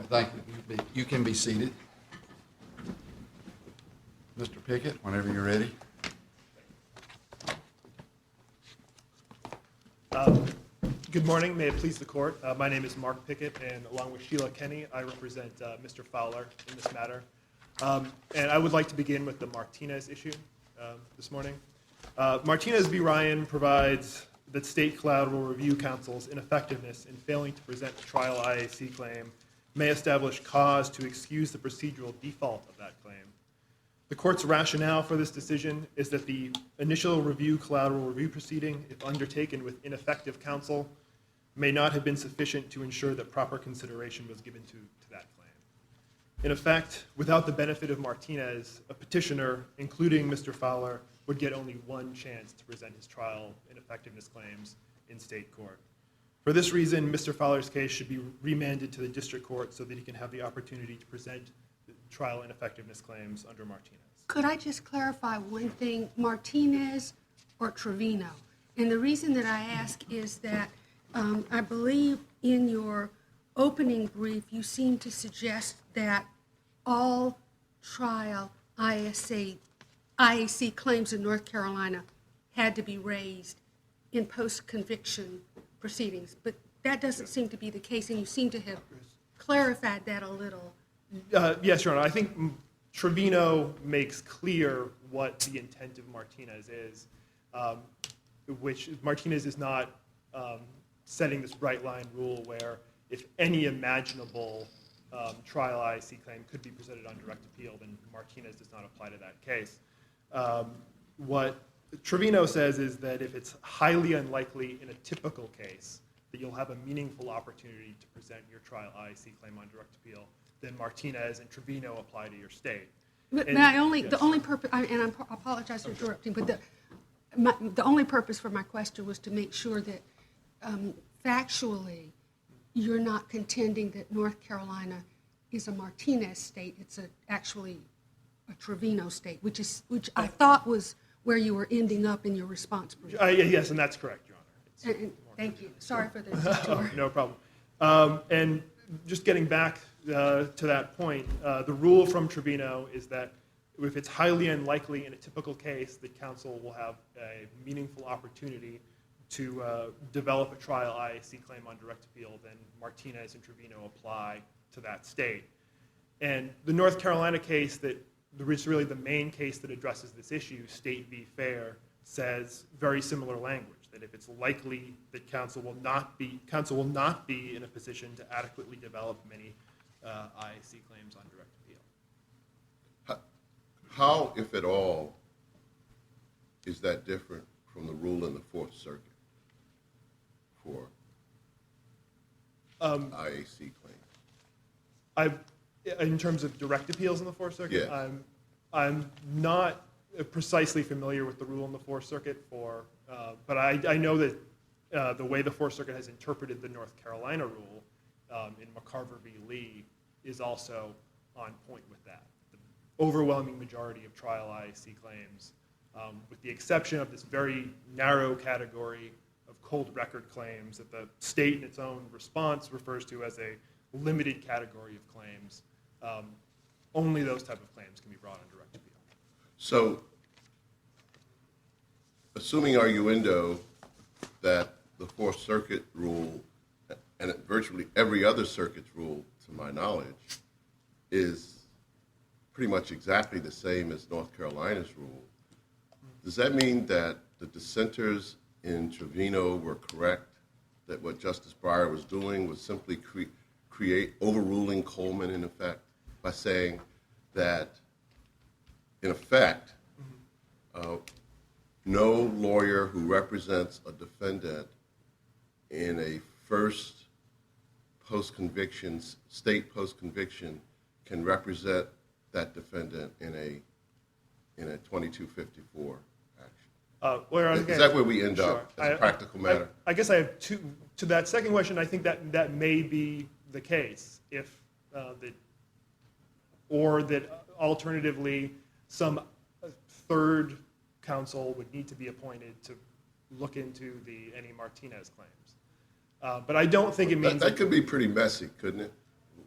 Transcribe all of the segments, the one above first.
Thank you. You can be seated. Mr. Pickett, whenever you're ready. Good morning. May it please the court. My name is Mark Pickett, and along with Sheila Kenny, I represent Mr. Fowler in this matter. And I would like to begin with the Martinez issue this morning. Martinez v. Ryan provides that state collateral review counsel's ineffectiveness in failing to present a trial IAC claim may establish cause to excuse the procedural default of that claim. The court's rationale for this decision is that the initial collateral review proceeding, if undertaken with ineffective counsel, may not have been sufficient to ensure that proper consideration was given to that claim. In effect, without the benefit of Martinez, a petitioner, including Mr. Fowler, would get only one chance to present his trial ineffectiveness claims in state court. For this reason, Mr. Fowler's case should be remanded to the district court so that he can have the opportunity to present trial ineffectiveness claims under Martinez. Could I just clarify one thing, Martinez or Trevino? And the reason that I ask is that I believe in your opening brief you seem to suggest that all trial IAC claims in North Carolina had to be raised in post-conviction proceedings, but that doesn't seem to be the case, and you seem to have clarified that a little. Yes, Your Honor. I think Trevino makes clear what the intent of Martinez is, which Martinez is not setting this bright line rule where if any imaginable trial IAC claim could be presented on direct appeal, then Martinez does not apply to that case. What Trevino says is that if it's highly unlikely in a typical case that you'll have a meaningful opportunity to present your trial IAC claim on direct appeal, then Martinez and Trevino apply to your state. But the only purpose, and I apologize for interrupting, but the only purpose for my question was to make sure that factually you're not contending that North Carolina is a Martinez state. It's actually a Trevino state, which I thought was where you were ending up in your response brief. Yes, and that's correct, Your Honor. Thank you. Sorry for the detour. No problem. And just getting back to that point, the rule from Trevino is that if it's highly unlikely in a typical case that counsel will have a meaningful opportunity to develop a trial IAC claim on direct appeal, then Martinez and Trevino apply to that state. And the North Carolina case that is really the main case that addresses this issue, State v. Fair, says very similar language, that if it's likely that counsel will not be in a position to adequately develop many IAC claims on direct appeal. How, if at all, is that different from the rule in the Fourth Circuit for IAC claims? In terms of direct appeals in the Fourth Circuit, yeah. I'm not precisely familiar with the rule in the Fourth Circuit but I know that the way the Fourth Circuit has interpreted the North Carolina rule in McCarver v. Lee is also on point with that. The overwhelming majority of trial IAC claims, with the exception of this very narrow category of cold record claims that the state in its own response refers to as a limited category of claims, only those type of claims can be brought on direct appeal. So, assuming arguendo that the Fourth Circuit rule, and virtually every other circuit's rule, to my knowledge, is pretty much exactly the same as North Carolina's rule, does that mean that the dissenters in Trevino were correct, that what Justice Breyer was doing was simply overruling Coleman, in effect, by saying that, in effect, no lawyer who represents a defendant in a first state post-conviction can represent that defendant in a 2254 action? Is that where we end up as a practical matter? I guess I have two. To that second question, I think that may be the case, or that alternatively some third counsel would need to be appointed to look into any Martinez claims. But I don't think it means... That could be pretty messy, couldn't it?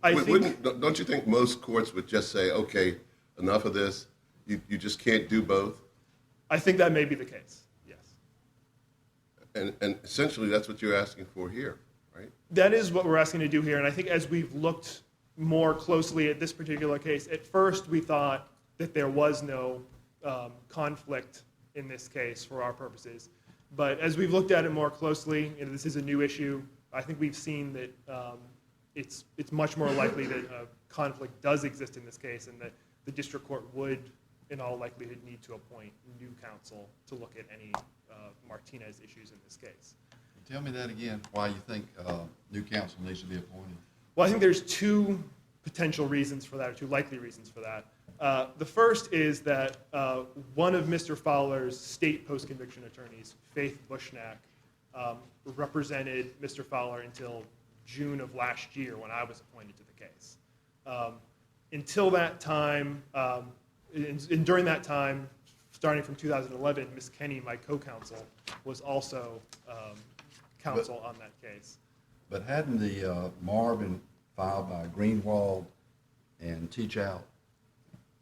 I Don't you think most courts would just say, okay, enough of this, you just can't do both? I think that may be the case, yes. And essentially that's what you're asking for here, right? That is what we're asking to do here, and I think as we've looked more closely at this particular case, at first we thought that there was no conflict in this case for our purposes. But as we've looked at it more closely, and this is a new issue, I think we've seen that it's much more likely that a conflict does exist in this case, and that the district court would, in all likelihood, need to appoint new counsel to look at any Martinez issues in this case. Tell me that again, why you think new counsel needs to be appointed. Well, I think there's two potential reasons for that, or two likely reasons for that. The first is that one of Mr. Fowler's state post-conviction attorneys, Faith Bushnack, represented Mr. Fowler until June of last year when I was appointed to the case. Until that time, and during that time, starting from 2011, Ms. Kenny, my co-counsel, was also counsel on that case. But hadn't the MAR been filed by Greenwald and Teach Out?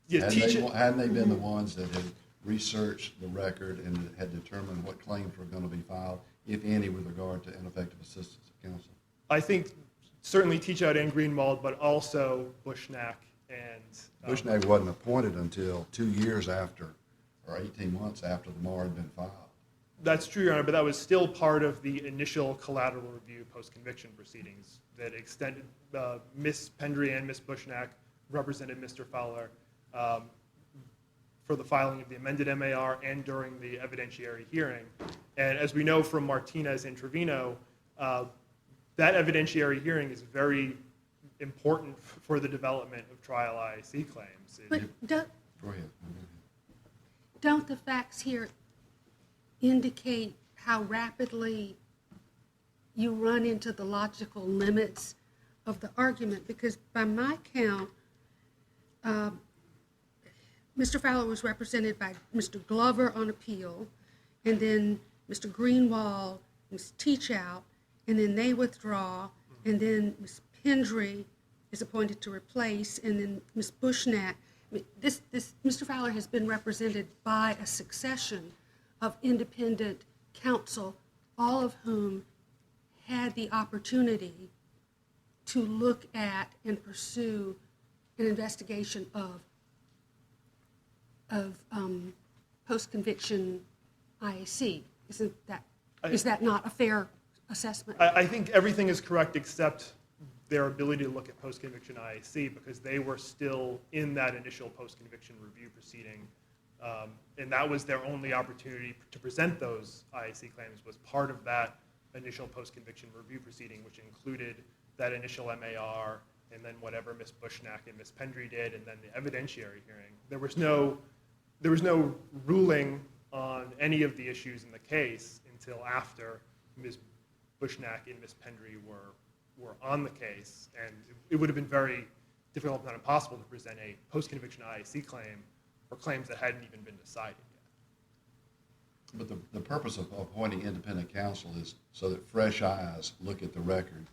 Yeah, Hadn't they been the ones that had researched the record and had determined what claims were going to be filed, if any, with regard to ineffective assistance of counsel? I think certainly Teach Out and Greenwald, but also Bushnack and... Bushnack wasn't appointed until 2 years after, or 18 months after the MAR had been filed. That's true, Your Honor, but that was still part of the initial collateral review post-conviction proceedings that extended. Ms. Pendry and Ms. Bushnack represented Mr. Fowler for the filing of the amended MAR and during the evidentiary hearing. And as we know from Martinez and Trevino, that evidentiary hearing is very important for the development of trial IAC claims. But Go ahead. don't the facts here indicate how rapidly you run into the logical limits of the argument? Because by my count, Mr. Fowler was represented by Mr. Glover on appeal, and then Mr. Greenwald, Ms. Teachout, and then they withdraw, and then Ms. Pendry is appointed to replace, and then Ms. Bushnack. I mean, Mr. Fowler has been represented by a succession of independent counsel, all of whom had the opportunity to look at and pursue an investigation of post-conviction IAC. Is that not a fair assessment? I think everything is correct except their ability to look at post-conviction IAC, because they were still in that initial post-conviction review proceeding. And that was their only opportunity to present those IAC claims, was part of that initial post-conviction review proceeding, which included that initial MAR and then whatever Ms. Bushnack and Ms. Pendry did, and then the evidentiary hearing. There was no ruling on any of the issues in the case until after Ms. Bushnack and Ms. Pendry were on the case, and it would have been very difficult, if not impossible, to present a post-conviction IAC claim or claims that hadn't even been decided yet. But the purpose of appointing independent counsel is so that fresh eyes look at the record,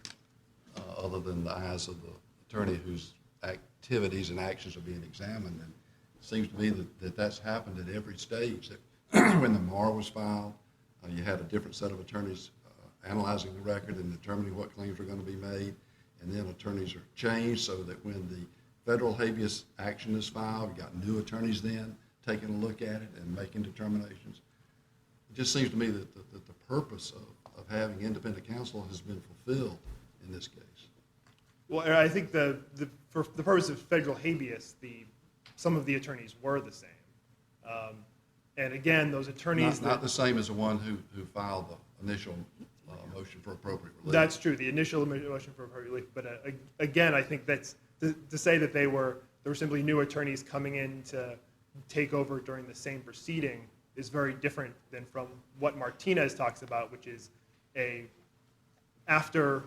other than the eyes of the attorney whose activities and actions are being examined. And it seems to me that that's happened at every stage. That when the MAR was filed, you had a different set of attorneys analyzing the record and determining what claims were going to be made. And then attorneys are changed so that when the federal habeas action is filed, you've got new attorneys then taking a look at it and making determinations. It just seems to me that the purpose of having independent counsel has been fulfilled in this case. Well, I think for the purpose of federal habeas, some of the attorneys were the same. And again, those attorneys... Not the same as the one who filed the initial motion for appropriate relief. That's true, the initial motion for appropriate relief. But again, I think that's to say that there were simply new attorneys coming in to take over during the same proceeding is very different than from what Martinez talks about, which is after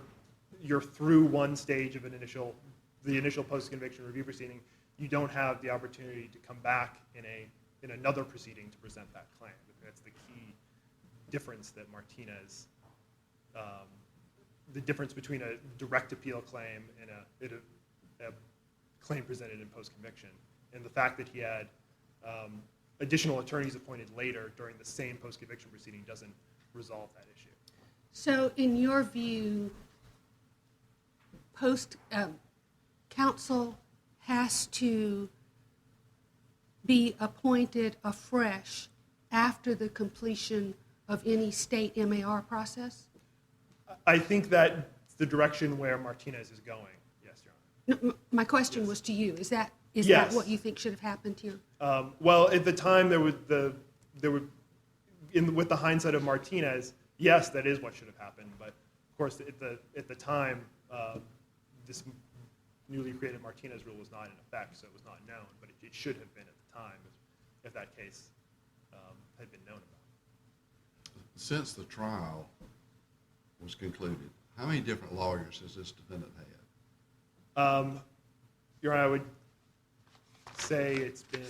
you're through one stage of the initial post-conviction review proceeding, you don't have the opportunity to come back in another proceeding to present that claim. That's the key difference that Martinez, the difference between a direct appeal claim and a claim presented in post-conviction. And the fact that he had additional attorneys appointed later during the same post-conviction proceeding doesn't resolve that issue. So in your view, counsel has to be appointed afresh after the completion of any state MAR process? I think that's the direction where Martinez is going, yes, Your Honor. No, my question was to you. Is that Yes. what you think should have happened here? Well, at the time, with the hindsight of Martinez, yes, that is what should have happened. But of course, at the time, this newly created Martinez rule was not in effect, so it was not known. But it should have been at the time if that case had been known about. Since the trial was concluded, how many different lawyers has this defendant had? Your Honor, I would say it's been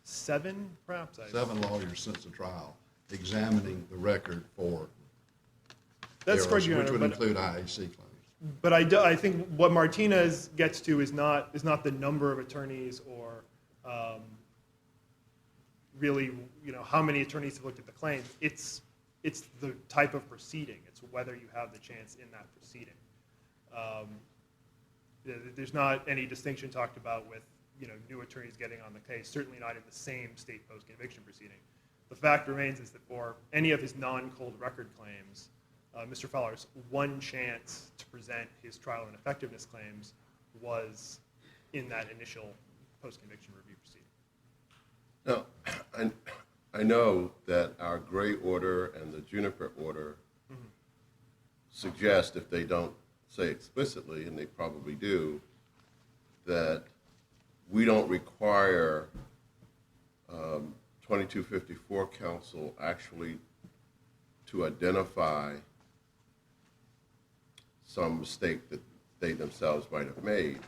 7, perhaps. 7 lawyers since the trial examining the record for That's errors, correct, Your which Honor, would but- include IAC claims. But I think what Martinez gets to is not the number of attorneys or really, how many attorneys have looked at the claim. It's the type of proceeding. It's whether you have the chance in that proceeding. There's not any distinction talked about with new attorneys getting on the case. Certainly not in the same state post-conviction proceeding. The fact remains is that for any of his non-cold record claims, Mr. Fowler's one chance to present his trial and effectiveness claims was in that initial post-conviction review proceeding. Now, I know that our gray order and the Juniper order suggest, if they don't say explicitly, and they probably do, that we don't require 2254 counsel actually to identify some mistake that they themselves might have made.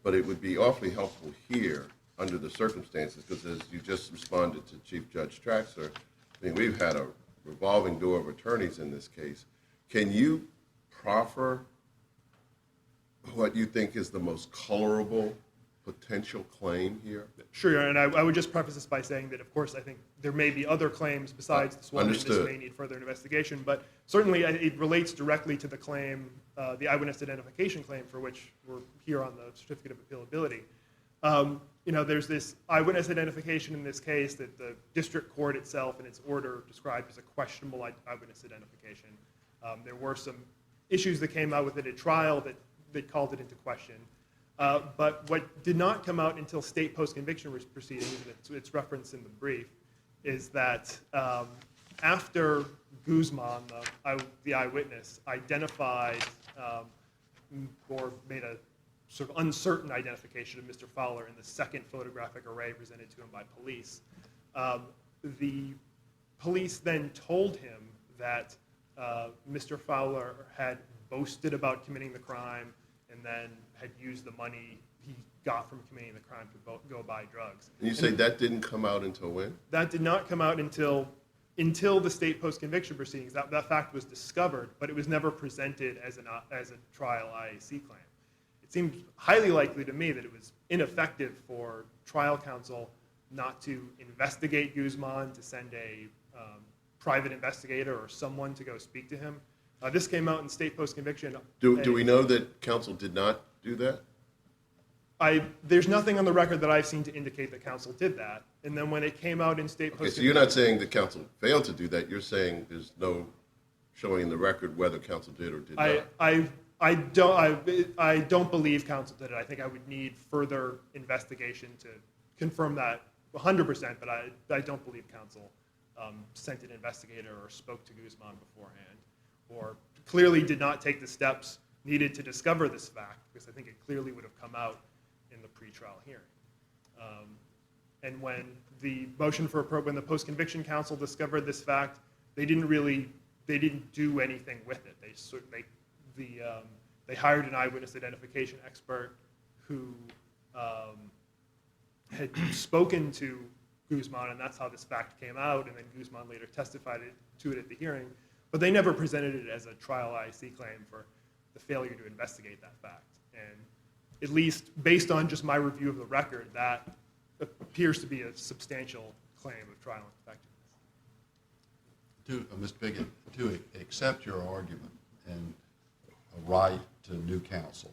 But it would be awfully helpful here under the circumstances, because as you just responded to Chief Judge Traxler, I mean, we've had a revolving door of attorneys in this case. Can you proffer what you think is the most colorable potential claim here? Sure, Your Honor, and I would just preface this by saying that, of course, I think there may be other claims besides this one, and this Understood. may need further investigation, but certainly it relates directly to the claim, the eyewitness identification claim, for which we're here on the certificate of appealability. There's this eyewitness identification in this case that the district court itself in its order described as a questionable eyewitness identification. There were some issues that came out with it at trial that called it into question. But what did not come out until state post-conviction proceedings, and it's referenced in the brief, is that after Guzman, the eyewitness, identified or made a sort of uncertain identification of Mr. Fowler in the second photographic array presented to him by police, the police then told him that Mr. Fowler had boasted about committing the crime and then had used the money he got from committing the crime to go buy drugs. And you say that didn't come out until when? That did not come out until the state post-conviction proceedings. That fact was discovered, but it was never presented as a trial IAC claim. It seemed highly likely to me that it was ineffective for trial counsel not to investigate Guzman, to send a private investigator or someone to go speak to him. This came out in state post-conviction. Do we know that counsel did not do that? There's nothing on the record that I've seen to indicate that counsel did that. And then when it came out in state Okay, post-conviction... so you're not saying that counsel failed to do that. You're saying there's no showing in the record whether counsel did or did not. I don't believe counsel did it. I think I would need further investigation to confirm that 100%, but I don't believe counsel sent an investigator or spoke to Guzman beforehand, or clearly did not take the steps needed to discover this fact, because I think it clearly would have come out in the pretrial hearing. And when the post-conviction counsel discovered this fact, they didn't do anything with it. They hired an eyewitness identification expert who had spoken to Guzman, and that's how this fact came out, and then Guzman later testified to it at the hearing. But they never presented it as a trial IAC claim for the failure to investigate that fact. And at least based on just my review of the record, that appears to be a substantial claim of trial ineffectiveness. Mr. Pickett, to accept your argument and a right to new counsel,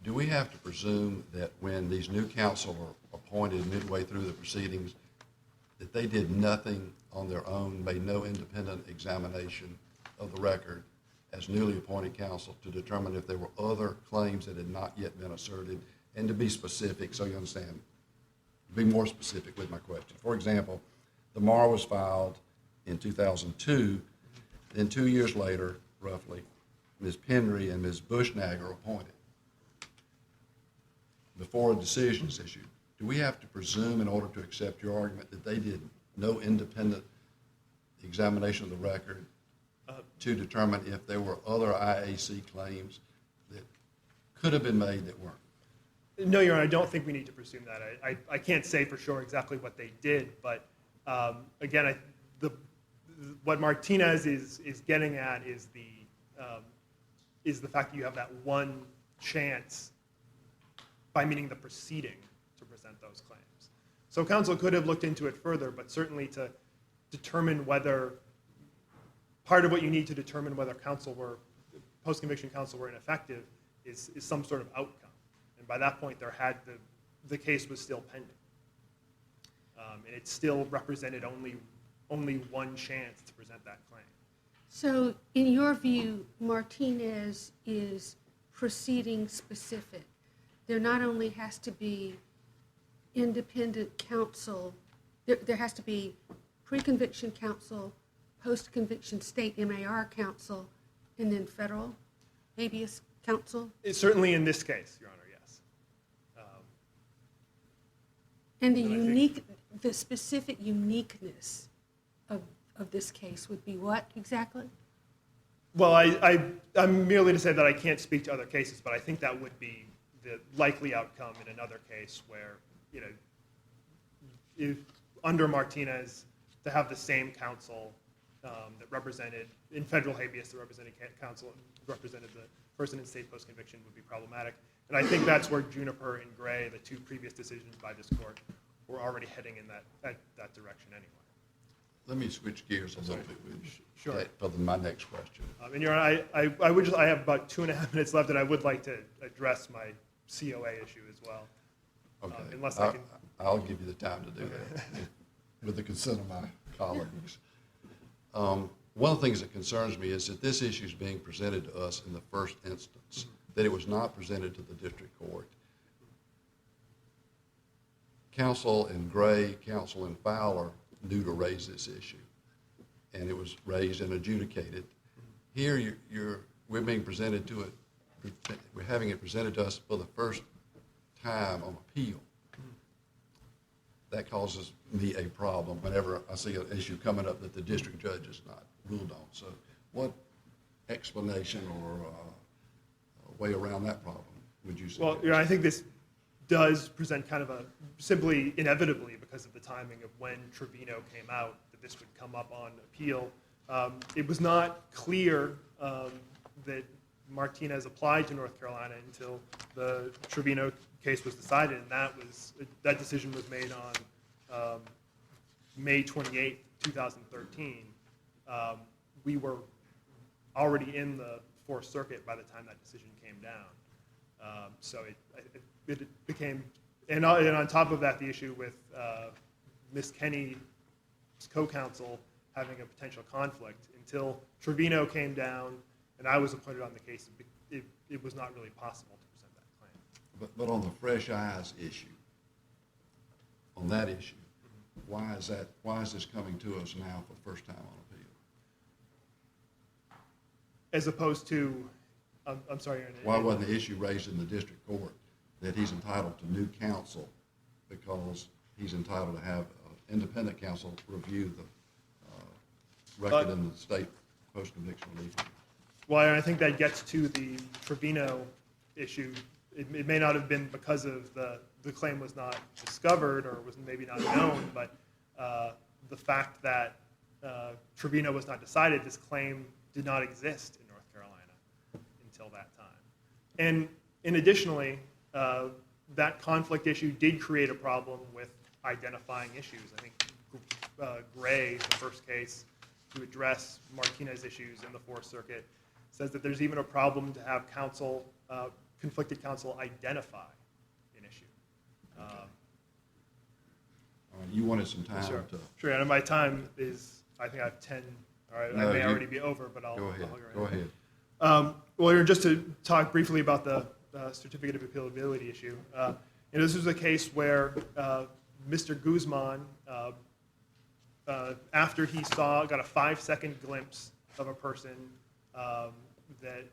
do we have to presume that when these new counsel are appointed midway through the proceedings, that they did nothing on their own, made no independent examination of the record as newly appointed counsel to determine if there were other claims that had not yet been asserted? And to be specific, so you understand, be more specific with my question. For example, the MAR was filed in 2002, then 2 years later, roughly, Ms. Penry and Ms. Bushnag are appointed before a decision is issued. Do we have to presume, in order to accept your argument, that they did no independent examination of the record to determine if there were other IAC claims that could have been made that weren't? No, Your Honor, I don't think we need to presume that. I can't say for sure exactly what they did, but again, what Martinez is getting at is the fact that you have that one chance by meeting the proceeding to present those claims. So counsel could have looked into it further, but certainly to determine whether, part of what you need to determine whether post-conviction counsel were ineffective is some sort of outcome. And by that point, the case was still pending. And it still represented only one chance to present that claim. So in your view, Martinez is proceeding specific. There not only has to be independent counsel, there has to be pre-conviction counsel, post-conviction state MAR counsel, and then federal habeas counsel? It's certainly in this case, Your Honor, yes. And the specific uniqueness of this case would be what exactly? Well, I'm merely to say that I can't speak to other cases, but I think that would be the likely outcome in another case where, if under Martinez, to have the same counsel that represented, in federal habeas, the represented counsel represented the person in state post-conviction would be problematic. And I think that's where Juniper and Gray, the two previous decisions by this court, were already heading in that direction anyway. Let me switch gears a little bit Sure. for my next question. And Your Honor, I have about 2.5 minutes left, and I would like to address my COA issue as well. Okay. Unless I can. I'll give you the time to do that with the consent of my colleagues. One of the things that concerns me is that this issue is being presented to us in the first instance, that it was not presented to the district court. Counsel in Gray, counsel in Fowler knew to raise this issue, and it was raised and adjudicated. Here, we're being presented to it. We're having it presented to us for the first time on appeal. That causes me a problem whenever I see an issue coming up that the district judge has not ruled on. So what explanation or way around that problem would you suggest? Well, Your Honor, I think this does present kind of simply inevitably because of the timing of when Trevino came out, that this would come up on appeal. It was not clear that Martinez applied to North Carolina until the Trevino case was decided, and that decision was made on May 28, 2013. We were already in the Fourth Circuit by the time that decision came down. So it became, and on top of that, the issue with Ms. Kenny's co-counsel having a potential conflict. Until Trevino came down and I was appointed on the case, it was not really possible to present that claim. But on the fresh eyes issue, on that issue, why is this coming to us now for the first time on appeal? As opposed to, I'm sorry, Your Honor. Why wasn't the issue raised in the district court that he's entitled to new counsel because he's entitled to have independent counsel review the record in the state post-conviction relief? Well, I think that gets to the Trevino issue. It may not have been because of the claim was not discovered or was maybe not known, but the fact that Trevino was not decided, this claim did not exist in North Carolina until that time. And And additionally, that conflict issue did create a problem with identifying issues. I think Gray, the first case to address Martinez issues in the Fourth Circuit, says that there's even a problem to have counsel, conflicted counsel identify an issue. All right, you wanted some time Sure, to. sure, and my time is, I think I have 10, all right, No, I may you- already be over, but I'll. Go ahead, I'll go ahead. Well, just to talk briefly about the certificate of appealability issue. This was a case where Mr. Guzman, after he got a 5-second glimpse of a person that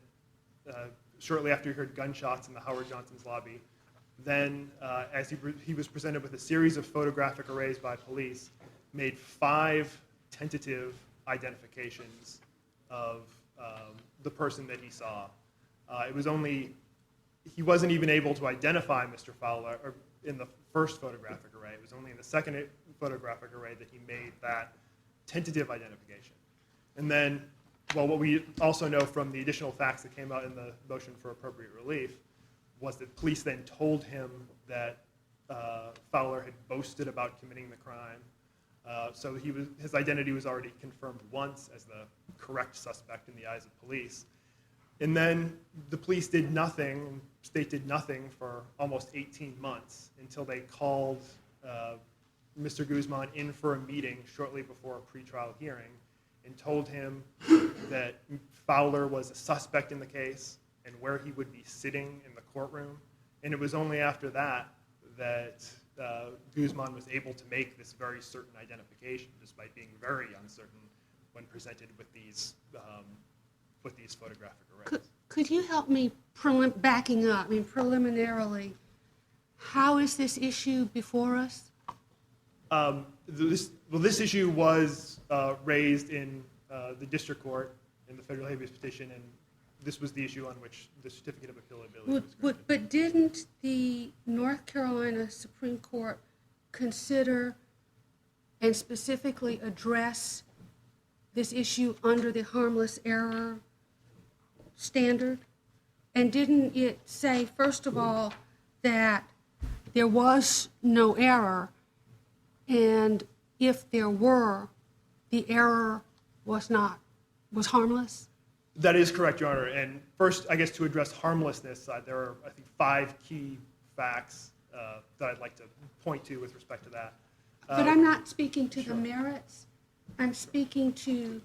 shortly after he heard gunshots in the Howard Johnson's lobby, then as he was presented with a series of photographic arrays by police, made 5 tentative identifications of the person that he saw. He wasn't even able to identify Mr. Fowler in the first photographic array. It was only in the second photographic array that he made that tentative identification. And then, well, what we also know from the additional facts that came out in the motion for appropriate relief was that police then told him that Fowler had boasted about committing the crime. So his identity was already confirmed once as the correct suspect in the eyes of police. And then the police did nothing, state did nothing for almost 18 months until they called Mr. Guzman in for a meeting shortly before a pretrial hearing and told him that Fowler was a suspect in the case and where he would be sitting in the courtroom. And it was only after that that Guzman was able to make this very certain identification, despite being very uncertain when presented with these photographic arrays. Could you help me backing up? I mean, preliminarily, how is this issue before us? This issue was raised in the district court in the federal habeas petition, and this was the issue on which the certificate of appealability was granted. But didn't the North Carolina Supreme Court consider and specifically address this issue under the harmless error standard? And didn't it say, first of all, that there was no error, and if there were, the error was harmless? That is correct, Your Honor. And first, I guess to address harmlessness, there are, I think, 5 key facts that I'd like to point to with respect to that. But I'm not speaking to Sure. the merits. I'm speaking to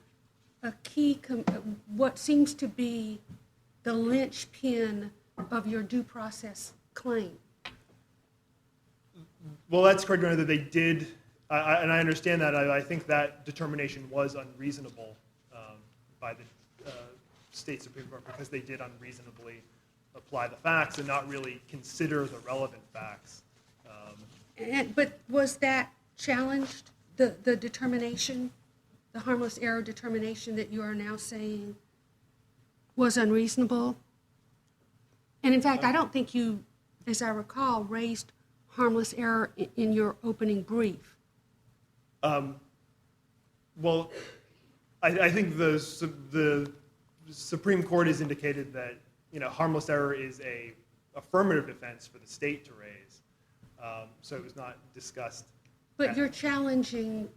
a key, what seems to be the linchpin of your due process claim. Well, that's correct, Your Honor, that they did, and I understand that. I think that determination was unreasonable by the state Supreme Court because they did unreasonably apply the facts and not really consider the relevant facts. But was that challenged, the determination, the harmless error determination that you are now saying was unreasonable? And in fact, I don't think you, as I recall, raised harmless error in your opening brief. Well, I think the Supreme Court has indicated that harmless error is a affirmative defense for the state to raise, so it was not discussed. But you're challenging,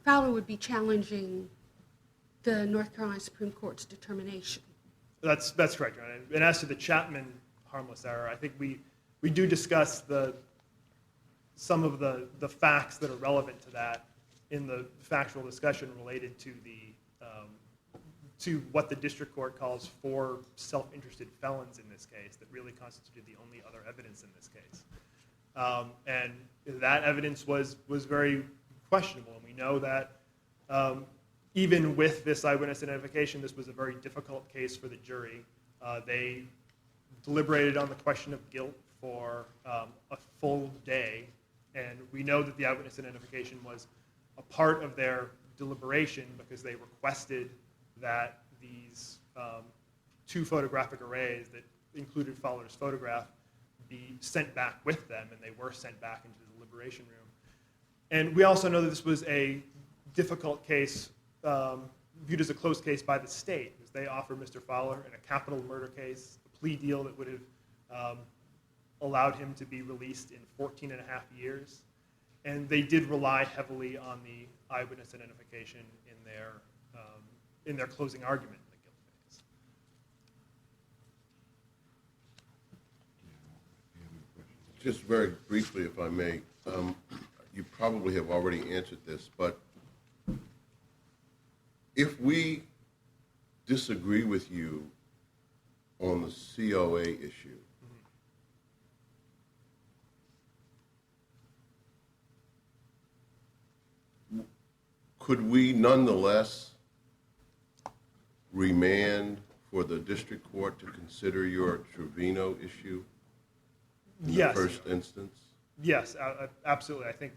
Fowler would be challenging the North Carolina Supreme Court's determination. That's correct, Your Honor. And as to the Chapman harmless error, I think we do discuss some of the facts that are relevant to that in the factual discussion related to to what the district court calls 4 self-interested felons in this case that really constituted the only other evidence in this case. And that evidence was very questionable, and we know that even with this eyewitness identification, this was a very difficult case for the jury. They deliberated on the question of guilt for a full day, and we know that the eyewitness identification was a part of their deliberation because they requested that these 2 photographic arrays that included Fowler's photograph be sent back with them, and they were sent back into the deliberation room. And we also know that this was a difficult case, viewed as a close case by the state, because they offered Mr. Fowler in a capital murder case a plea deal that would have allowed him to be released in 14 and a half years. And they did rely heavily on the eyewitness identification in their closing argument in the guilt phase. Just very briefly, if I may, you probably have already answered this, but if we disagree with you on the COA issue, could we nonetheless remand for the district court to consider your Trevino issue in the Yes. first instance? Yes, absolutely. I think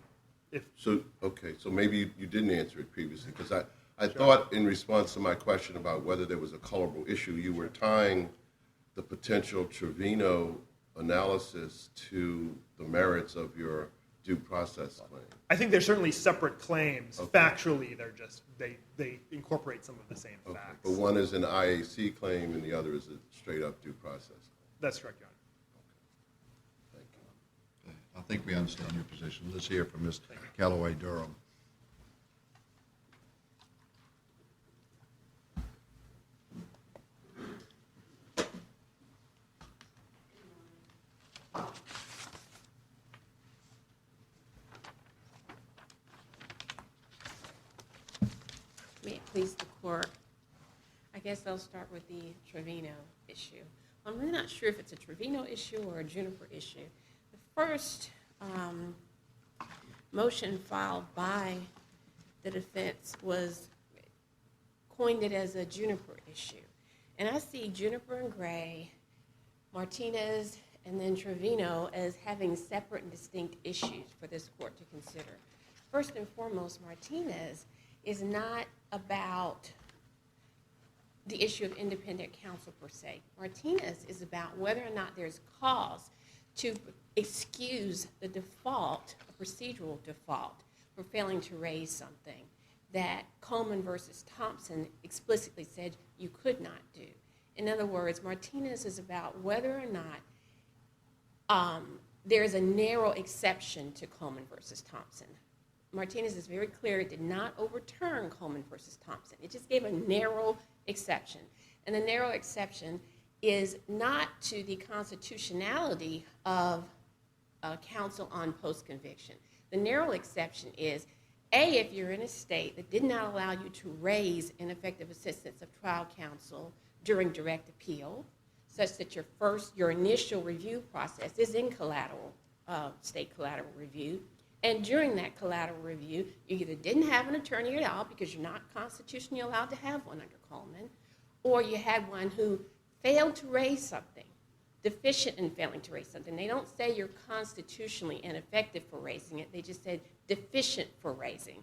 if So, okay, so maybe you didn't answer it previously, because I thought in response to my question about whether there was a colorable issue, you were tying the potential Trevino analysis to the merits of your due process claim. I think they're certainly separate claims. Okay. Factually, they're just they incorporate some of the same Okay, facts. but one is an IAC claim and the other is a straight-up due process claim. That's correct, Your Honor. Thank you. Okay, I think we understand your position. Let's hear from Ms. Callaway Durham. May it please the court. I guess I'll start with the Trevino issue. I'm really not sure if it's a Trevino issue or a Juniper issue. The first motion filed by the defense coined it as a Juniper issue. And I see Juniper and Gray, Martinez, and then Trevino as having separate and distinct issues for this court to consider. First and foremost, Martinez is not about the issue of independent counsel per se. Martinez is about whether or not there's cause to excuse the default, a procedural default, for failing to raise something that Coleman versus Thompson explicitly said you could not do. In other words, Martinez is about whether or not there is a narrow exception to Coleman versus Thompson. Martinez is very clear it did not overturn Coleman versus Thompson. It just gave a narrow exception. And the narrow exception is not to the constitutionality of counsel on post-conviction. The narrow exception is, A, if you're in a state that did not allow you to raise ineffective assistance of trial counsel during direct appeal, such that your initial review process is in state collateral review. And during that collateral review, you either didn't have an attorney at all because you're not constitutionally allowed to have one under Coleman, or you had one who failed to raise something, deficient in failing to raise something. They don't say you're constitutionally ineffective for raising it. They just said deficient for raising.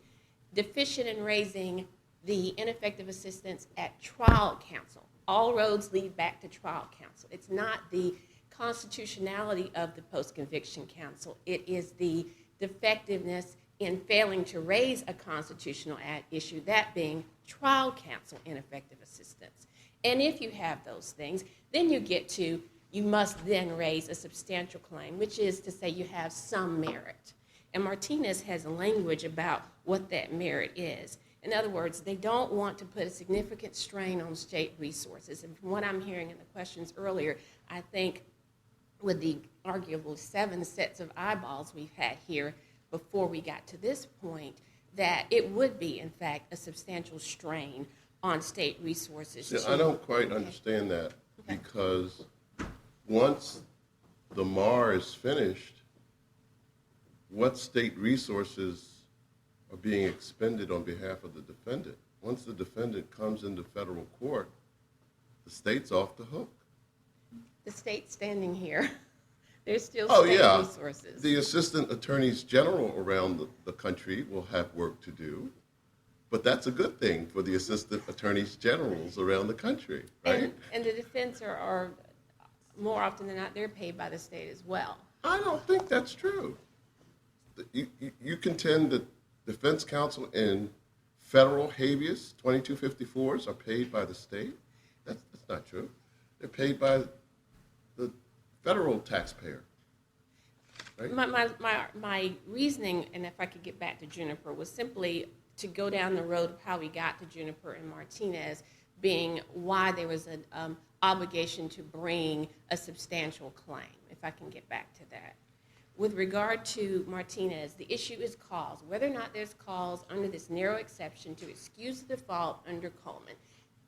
Deficient in raising the ineffective assistance at trial counsel. All roads lead back to trial counsel. It's not the constitutionality of the post-conviction counsel. It is the defectiveness in failing to raise a constitutional issue, that being trial counsel ineffective assistance. And if you have those things, then you must then raise a substantial claim, which is to say you have some merit. And Martinez has a language about what that merit is. In other words, they don't want to put a significant strain on state resources. And from what I'm hearing in the questions earlier, I think with the arguable 7 sets of eyeballs we've had here before we got to this point, that it would be, in fact, a substantial strain on state resources. See, I don't quite understand that, because once the MAR is finished, what state resources are being expended on behalf of the defendant? Once the defendant comes into federal court, the state's off the hook. The state standing here, there's still Oh, state yeah. resources. The assistant attorneys general around the country will have work to do, but that's a good thing for the assistant attorneys generals around the country, right? And the defense are more often than not, they're paid by the state as well. I don't think that's true. You contend that defense counsel in federal habeas 2254s are paid by the state? That's not true. They're paid by the federal taxpayer, right? My reasoning, and if I could get back to Juniper, was simply to go down the road of how we got to Juniper and Martinez, being why there was an obligation to bring a substantial claim, if I can get back to that. With regard to Martinez, the issue is cause, whether or not there's cause under this narrow exception to excuse the default under Coleman.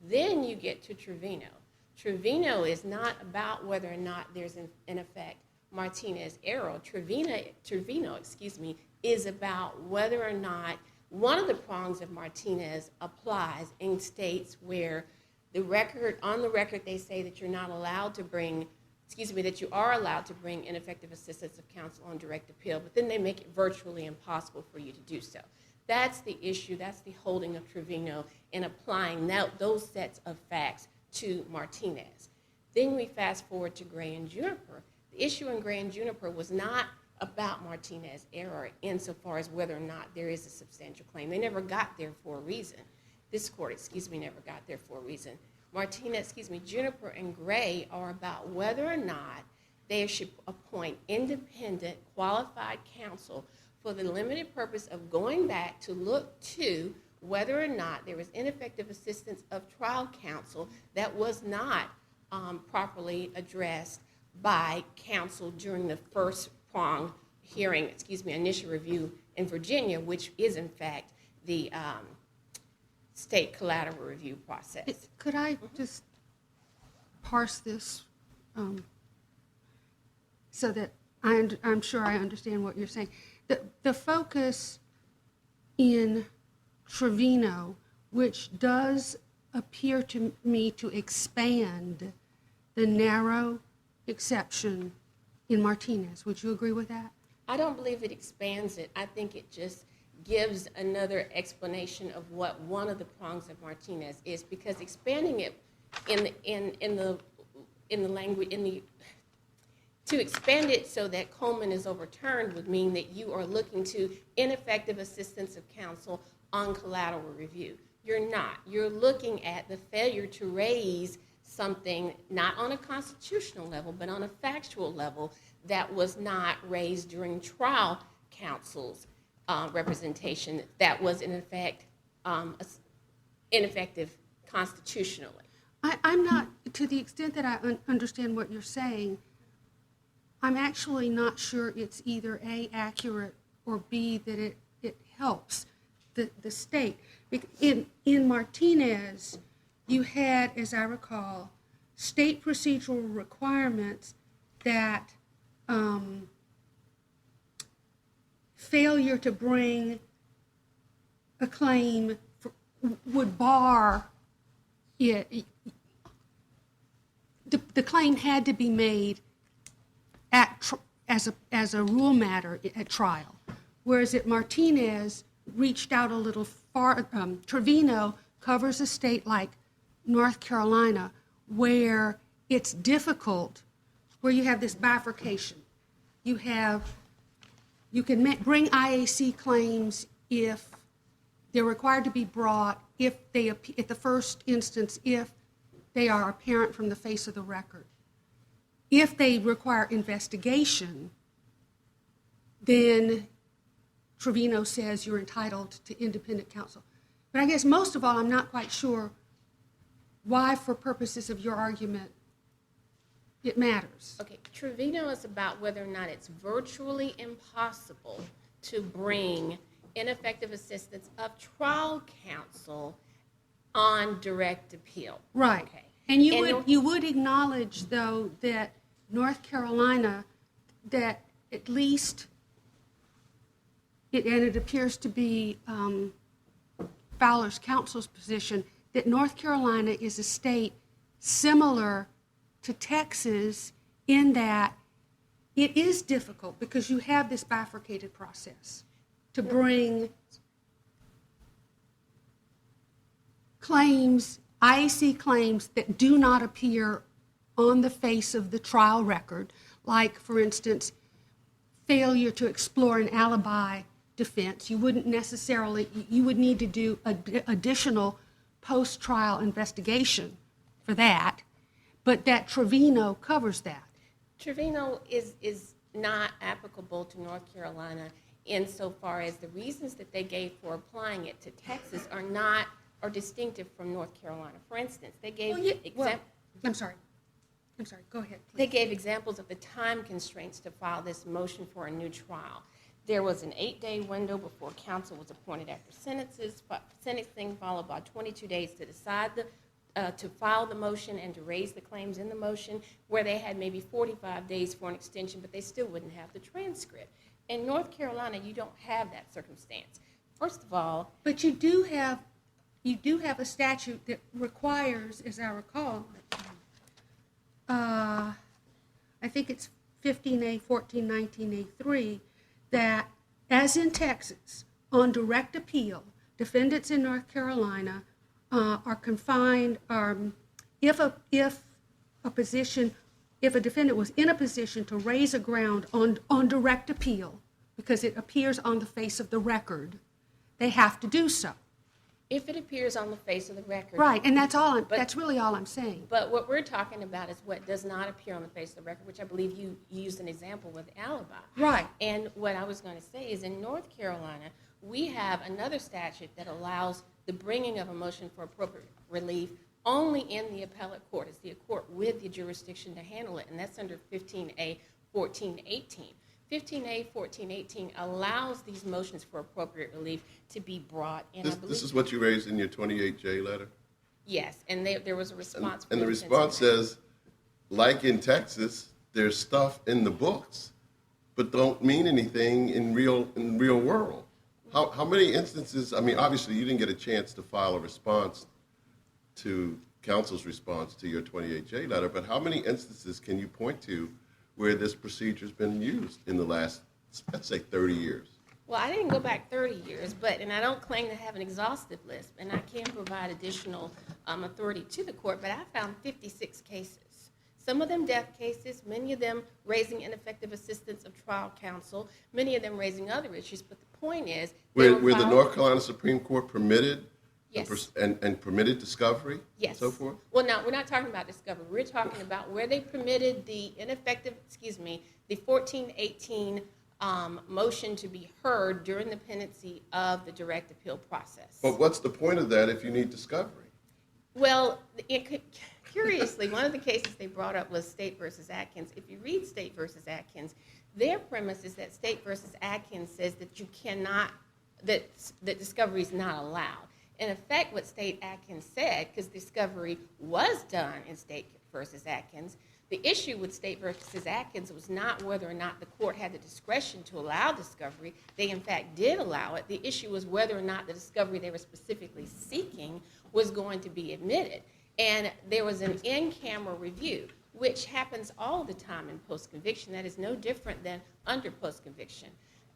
Then you get to Trevino. Trevino is not about whether or not there's, in effect, Martinez error. Trevino, is about whether or not one of the prongs of Martinez applies in states where on the record they say that you're not allowed to bring, that you are allowed to bring ineffective assistance of counsel on direct appeal, but then they make it virtually impossible for you to do so. That's the issue, that's the holding of Trevino in applying those sets of facts to Martinez. Then we fast forward to Gray and Juniper. The issue in Gray and Juniper was not about Martinez error insofar as whether or not there is a substantial claim. They never got there for a reason. This court, never got there for a reason. Juniper and Gray are about whether or not they should appoint independent, qualified counsel for the limited purpose of going back to look to whether or not there was ineffective assistance of trial counsel that was not properly addressed by counsel during the first prong hearing, initial review in Virginia, which is in fact the state collateral review process. Could I just parse this so that I'm sure I understand what you're saying? The focus in Trevino, which does appear to me to expand the narrow exception in Martinez. Would you agree with that? I don't believe it expands it. I think it just gives another explanation of what one of the prongs of Martinez is, because expanding it to expand it so that Coleman is overturned would mean that you are looking to ineffective assistance of counsel on collateral review. You're not. You're looking at the failure to raise something not on a constitutional level, but on a factual level that was not raised during trial counsel's representation that was in effect ineffective constitutionally. I'm not, to the extent that I understand what you're saying, I'm actually not sure it's either A, accurate, or B, that it helps the state. In Martinez, you had, as I recall, state procedural requirements that failure to bring a claim would bar it. The claim had to be made as a rule matter at trial, whereas at Martinez reached out a little far. Trevino covers a state like North Carolina where it's difficult, where you have this bifurcation. You can bring IAC claims if they're required to be brought, if they, at the first instance, if they are apparent from the face of the record. If they require investigation, then Trevino says you're entitled to independent counsel. But I guess most of all, I'm not quite sure why, for purposes of your argument, it matters. Okay, Trevino is about whether or not it's virtually impossible to bring ineffective assistance of trial counsel on direct appeal. Right. Okay. And you would acknowledge, though, that North Carolina, that at least, and it appears to be Fowler's counsel's position, that North Carolina is a state similar to Texas in that it is difficult because you have this bifurcated process to bring claims, IAC claims that do not appear on the face of the trial record, like, for instance, failure to explore an alibi defense. You would need to do additional post-trial investigation for that, but that Trevino covers that. Trevino is not applicable to North Carolina insofar as the reasons that they gave for applying it to Texas are distinctive from North Carolina. For instance, they gave I'm sorry, go ahead, please. They gave examples of the time constraints to file this motion for a new trial. There was an 8-day window before counsel was appointed after sentencing, followed by 22 days to decide to file the motion and to raise the claims in the motion, where they had maybe 45 days for an extension, but they still wouldn't have the transcript. In North Carolina, you don't have that circumstance. First of all, But you do have a statute that requires, as I recall, I think it's 15A, 1419A3, that as in Texas, on direct appeal, defendants in North Carolina are confined, if a defendant was in a position to raise a ground on direct appeal, because it appears on the face of the record, they have to do so. if it appears on the face of the record. Right, and that's really all I'm saying. But what we're talking about is what does not appear on the face of the record, which I believe you used an example with alibi. Right. And what I was going to say is in North Carolina, we have another statute that allows the bringing of a motion for appropriate relief only in the appellate court. It's the court with the jurisdiction to handle it, and that's under 15A 1418. 15A 1418 allows these motions for appropriate relief to be brought in. This is what you raised in your 28J letter? Yes, and there was a response. And the response says, like in Texas, there's stuff in the books, but don't mean anything in real world. How many instances, I mean, obviously you didn't get a chance to file a response to counsel's response to your 28J letter, but how many instances can you point to where this procedure's been used in the last, let's say, 30 years? Well, I didn't go back 30 years, and I don't claim to have an exhaustive list, and I can provide additional authority to the court, but I found 56 cases. Some of them death cases, many of them raising ineffective assistance of trial counsel, many of them raising other issues, but the point is... Where the North Carolina Supreme Court permitted Yes. and permitted discovery Yes. and so forth? Well, no, we're not talking about discovery. We're talking about where they permitted the 1418 motion to be heard during the pendency of the direct appeal process. But what's the point of that if you need discovery? Well, curiously, one of the cases they brought up was State versus Atkins. If you read State versus Atkins, their premise is that State versus Atkins says that you cannot, that discovery is not allowed. In effect, what State Atkins said, because discovery was done in State versus Atkins, the issue with State versus Atkins was not whether or not the court had the discretion to allow discovery. They, in fact, did allow it. The issue was whether or not the discovery they were specifically seeking was going to be admitted. And there was an in-camera review, which happens all the time in post-conviction. That is no different than under post-conviction.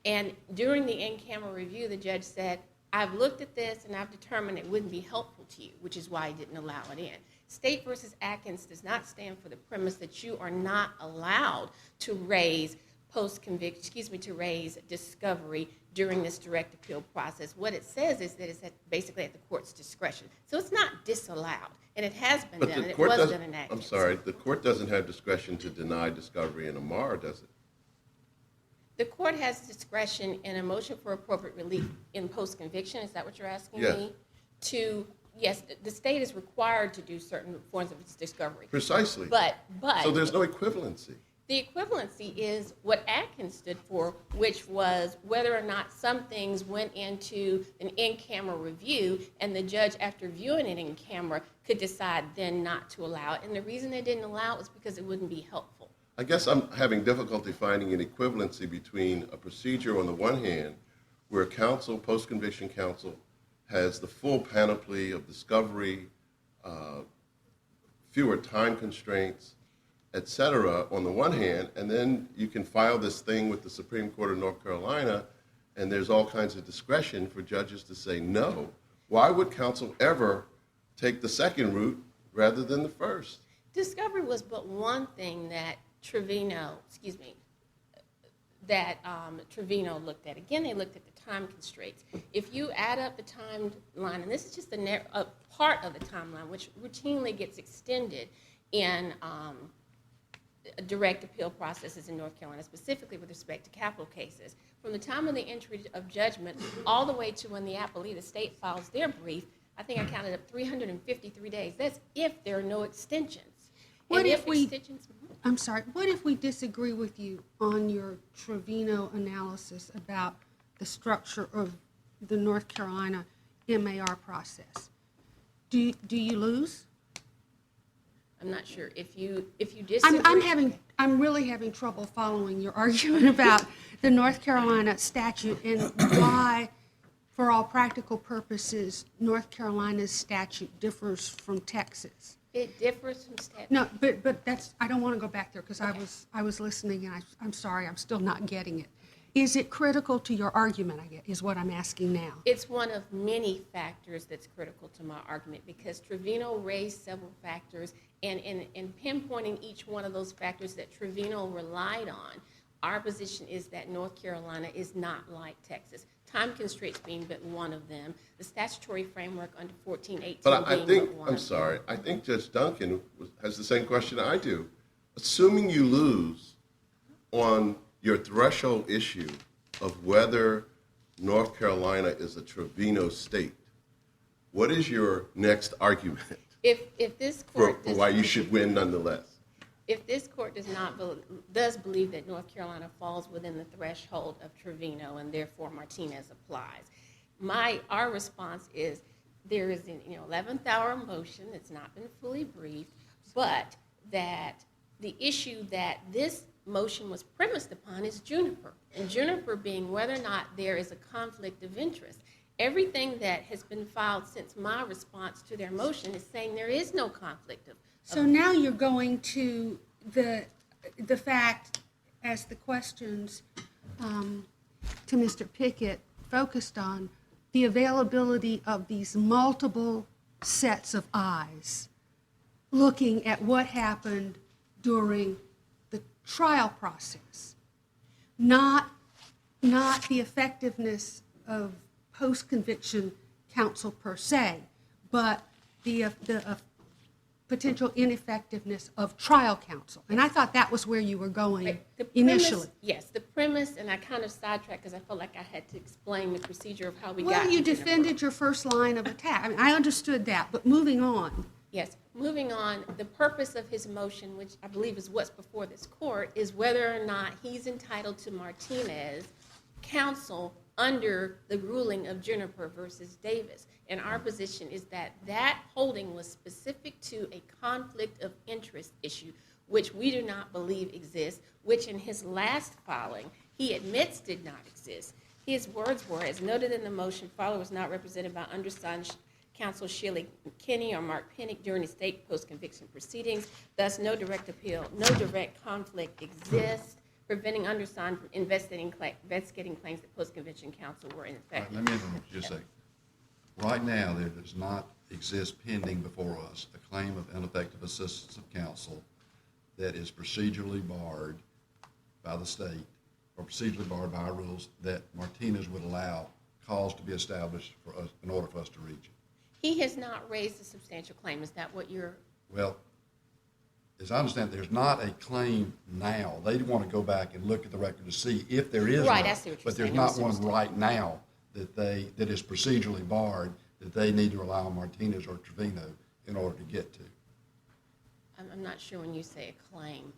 And during the in-camera review, the judge said, I've looked at this and I've determined it wouldn't be helpful to you, which is why he didn't allow it in. State versus Atkins does not stand for the premise that you are not allowed to raise to raise discovery during this direct appeal process. What it says is that it's basically at the court's discretion. So it's not disallowed, and it has been done, and it was done in Atkins. I'm sorry, the court doesn't have discretion to deny discovery in Amar, does it? The court has discretion in a motion for appropriate relief in post-conviction. Is that what you're asking Yes. me? Yes, the state is required to do certain forms of its discovery. Precisely. But So there's no equivalency. the equivalency is what Atkins stood for, which was whether or not some things went into an in-camera review, and the judge, after viewing it in camera, could decide then not to allow it. And the reason they didn't allow it was because it wouldn't be helpful. I guess I'm having difficulty finding an equivalency between a procedure on the one hand where counsel, post-conviction counsel, has the full panoply of discovery, fewer time constraints, et cetera, on the one hand, and then you can file this thing with the Supreme Court of North Carolina, and there's all kinds of discretion for judges to say no. Why would counsel ever take the second route rather than the first? Discovery was but one thing that Trevino looked at. Again, they looked at the time constraints. If you add up the timeline, and this is just a part of the timeline, which routinely gets extended in direct appeal processes in North Carolina, specifically with respect to capital cases. From the time of the entry of judgment all the way to when the appellee, the state, files their brief, I think I counted up 353 days. That's if there are no extensions. What And if we, extensions, I'm sorry, what if we disagree with you on your Trevino analysis about the structure of the North Carolina MAR process? Do you lose? I'm not sure if you disagree. I'm really having trouble following your argument about the North Carolina statute and why, for all practical purposes, North Carolina's statute differs from Texas. It differs from statute. No, but that's, I don't want to go back there because I was listening and I'm sorry, I'm still not getting it. Is it critical to your argument, I guess, is what I'm asking now? It's one of many factors that's critical to my argument because Trevino raised several factors, and in pinpointing each one of those factors that Trevino relied on, our position is that North Carolina is not like Texas. Time constraints being but one of them. The statutory framework under 1418 But I being think, but one. I'm sorry, I think Judge Duncan has the same question I do. Assuming you lose on your threshold issue of whether North Carolina is a Trevino state, what is your next argument If this for court why you should win nonetheless? If this court does believe that North Carolina falls within the threshold of Trevino and therefore Martinez applies, our response is there is an 11th hour motion that's not been fully briefed, but that the issue that this motion was premised upon is Juniper, and Juniper being whether or not there is a conflict of interest. Everything that has been filed since my response to their motion is saying there is no conflict of So now you're going to the fact, as the questions to Mr. Pickett focused on, the availability of these multiple sets of eyes looking at what happened during the trial process, not the effectiveness of post-conviction counsel per se, but the potential ineffectiveness of trial counsel. And I thought that was where you were going initially. Yes, the premise, and I kind of sidetracked because I felt like I had to explain the procedure of how we got Well, you to Juniper. defended your first line of attack. I mean, I understood that, but moving on. Yes, moving on, the purpose of his motion, which I believe is what's before this court, is whether or not he's entitled to Martinez counsel under the ruling of Juniper versus Davis. And our position is that that holding was specific to a conflict of interest issue, which we do not believe exists, which in his last filing, he admits did not exist. His words were, as noted in the motion, Fowler was not represented by undersigned counsel Sheila Kenny or Mark Pinnock during the state post-conviction proceedings. Thus, no direct appeal, no direct conflict exists, preventing undersigned from investigating claims that post-conviction counsel were All right, ineffective. let me interrupt you just a second. Right now, there does not exist pending before us a claim of ineffective assistance of counsel that is procedurally barred by the state or procedurally barred by our rules that Martinez would allow cause to be established for us in order for us to reach it. He has not raised a substantial claim. Is that what you're? Well, as I understand, there's not a claim now. They want to go back and look at the record to see if there is Right, one. I see what you're But there's saying. not one right now that is procedurally barred that they need to rely on Martinez or Trevino in order to get to. I'm not sure when you say a claim.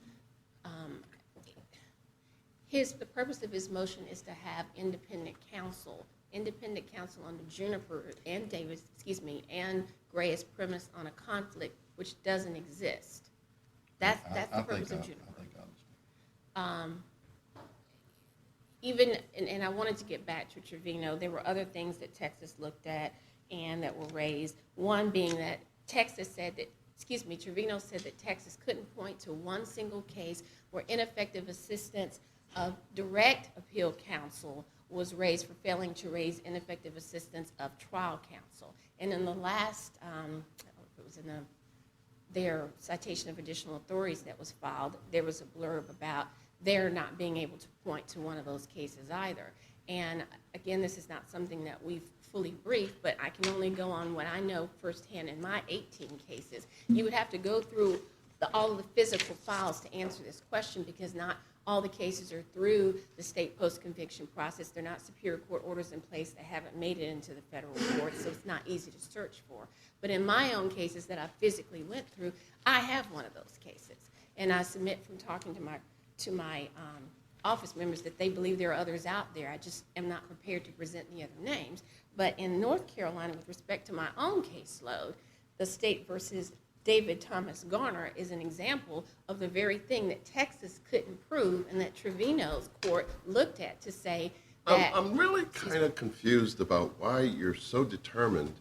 The purpose of his motion is to have independent counsel under Juniper and Davis, and Gray is premised on a conflict which doesn't exist. That's the purpose of Juniper. I think I understand. And I wanted to get back to Trevino. There were other things that Texas looked at and that were raised. One being that Trevino said that Texas couldn't point to one single case where ineffective assistance of direct appeal counsel was raised for failing to raise ineffective assistance of trial counsel. And in the last, it was in their citation of additional authorities that was filed, there was a blurb about their not being able to point to one of those cases either. And again, this is not something that we've fully briefed, but I can only go on what I know firsthand in my 18 cases. You would have to go through all of the physical files to answer this question, because not all the cases are through the state post-conviction process. They're not superior court orders in place that haven't made it into the federal court, so it's not easy to search for. But in my own cases that I physically went through, I have one of those cases. And I submit from talking to my office members that they believe there are others out there. I just am not prepared to present the other names. But in North Carolina, with respect to my own caseload, the state versus David Thomas Garner is an example of the very thing that Texas couldn't prove and that Trevino's court looked at to say that... I'm really kind of confused about why you're so determined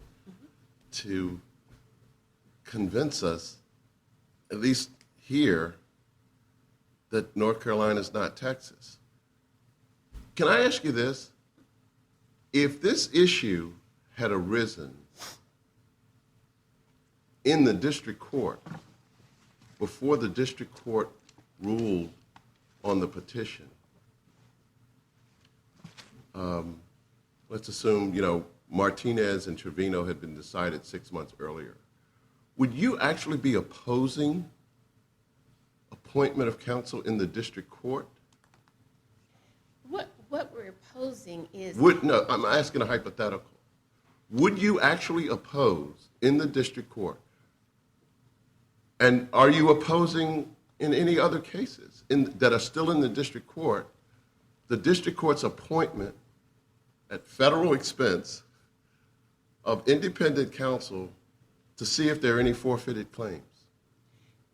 to convince us, at least here, that North Carolina is not Texas. Can I ask you this? If this issue had arisen in the district court before the district court ruled on the petition, let's assume, Martinez and Trevino had been decided 6 months earlier, would you actually be opposing appointment of counsel in the district court? What we're opposing is... No, I'm asking a hypothetical. Would you actually oppose in the district court? And are you opposing in any other cases that are still in the district court's appointment at federal expense of independent counsel to see if there are any forfeited claims?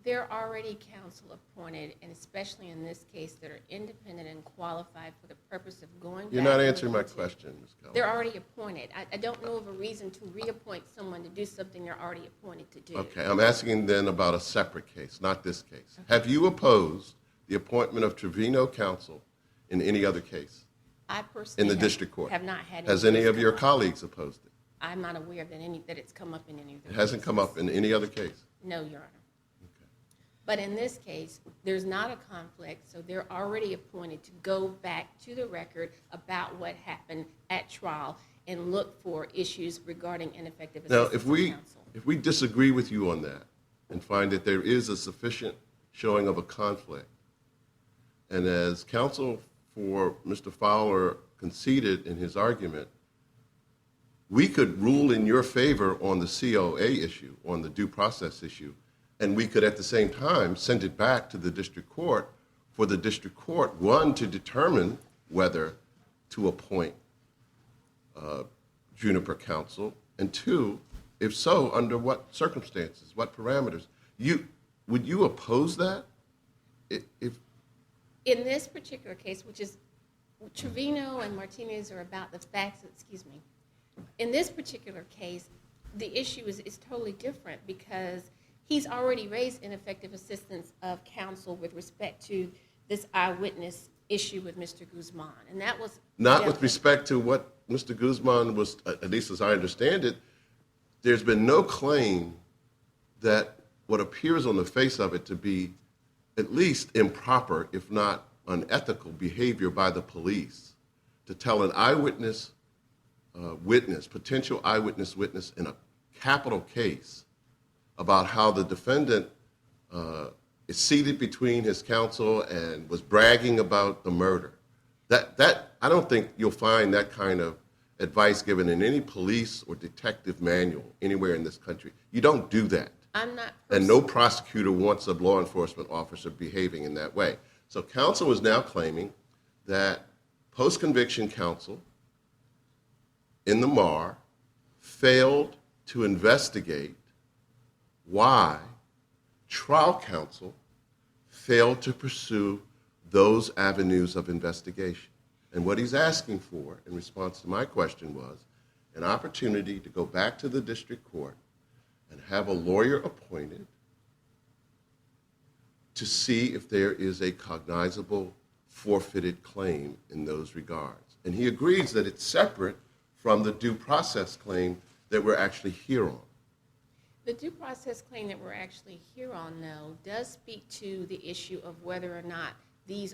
There are already counsel appointed, and especially in this case, that are independent and qualified for the purpose of going back... You're not answering my question, Ms. Keller. They're already appointed. I don't know of a reason to reappoint someone to do something they're already appointed to do. Okay, I'm asking then about a separate case, not this case. Okay. Have you opposed the appointment of Trevino counsel in any other case? I personally in the district court have not had... Has any of your colleagues opposed it? I'm not aware of that it's come up in any of the It hasn't come up in any other case? No, Your Honor. But in this case, there's not a conflict, so they're already appointed to go back to the record about what happened at trial and look for issues regarding ineffective assistance of counsel. If we disagree with you on that and find that there is a sufficient showing of a conflict, and as counsel for Mr. Fowler conceded in his argument, we could rule in your favor on the COA issue, on the due process issue, and we could at the same time send it back to the district court for the district court, one, to determine whether to appoint Juniper counsel, and two, if so, under what circumstances, what parameters. Would you oppose that? In this particular case, which is Trevino and Martinez are about the facts, in this particular case, the issue is totally different because he's already raised ineffective assistance of counsel with respect to this eyewitness issue with Mr. Guzman, and that was... Not with respect to what Mr. Guzman was, at least as I understand it, there's been no claim that what appears on the face of it to be at least improper, if not unethical, behavior by the police to tell an eyewitness potential eyewitness witness in a capital case about how the defendant is seated between his counsel and was bragging about the murder. That I don't think you'll find that kind of advice given in any police or detective manual anywhere in this country. You don't do that. And no prosecutor wants a law enforcement officer behaving in that way. So counsel is now claiming that post-conviction counsel in the MAR failed to investigate why trial counsel failed to pursue those avenues of investigation. And what he's asking for in response to my question was an opportunity to go back to the district court and have a lawyer appointed to see if there is a cognizable forfeited claim in those regards. And he agrees that it's separate from the due process claim that we're actually here on. The due process claim that we're actually here on, though, does speak to the issue of whether or not the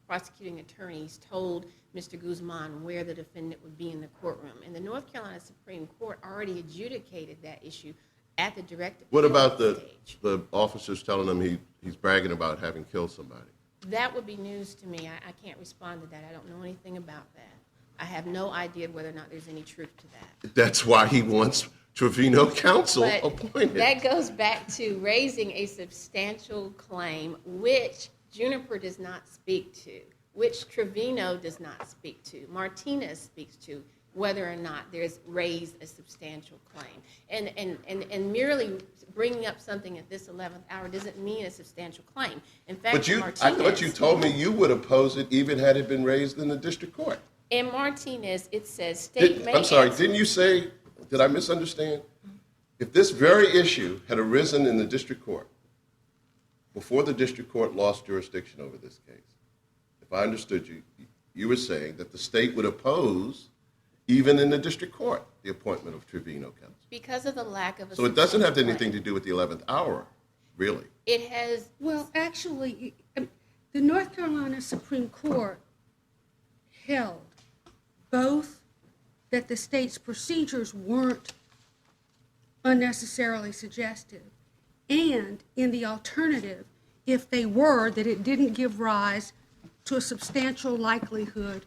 prosecuting attorneys told Mr. Guzman where the defendant would be in the courtroom. And the North Carolina Supreme Court already adjudicated that issue at the direct What appeal about stage. the officers telling him he's bragging about having killed somebody? That would be news to me. I can't respond to that. I don't know anything about that. I have no idea whether or not there's any truth to that. That's why he wants Trevino counsel But appointed. that goes back to raising a substantial claim, which Juniper does not speak to, which Trevino does not speak to, Martinez speaks to, whether or not there's raised a substantial claim. And merely bringing up something at this 11th hour doesn't mean a substantial claim. In fact, But I Martinez, thought you told me you would oppose it even had it been raised in the district court. in Martinez, it says state may I'm sorry, answer- didn't you say, did I misunderstand? If this very issue had arisen in the district court, before the district court lost jurisdiction over this case, if I understood you, you were saying that the state would oppose, even in the district court, the appointment of Trevino counsel. because of the lack of a So it doesn't have substantial anything claim. to do with the 11th hour, really. It has, Well, actually, the North Carolina Supreme Court held both that the state's procedures weren't unnecessarily suggestive, and in the alternative, if they were, that it didn't give rise to a substantial likelihood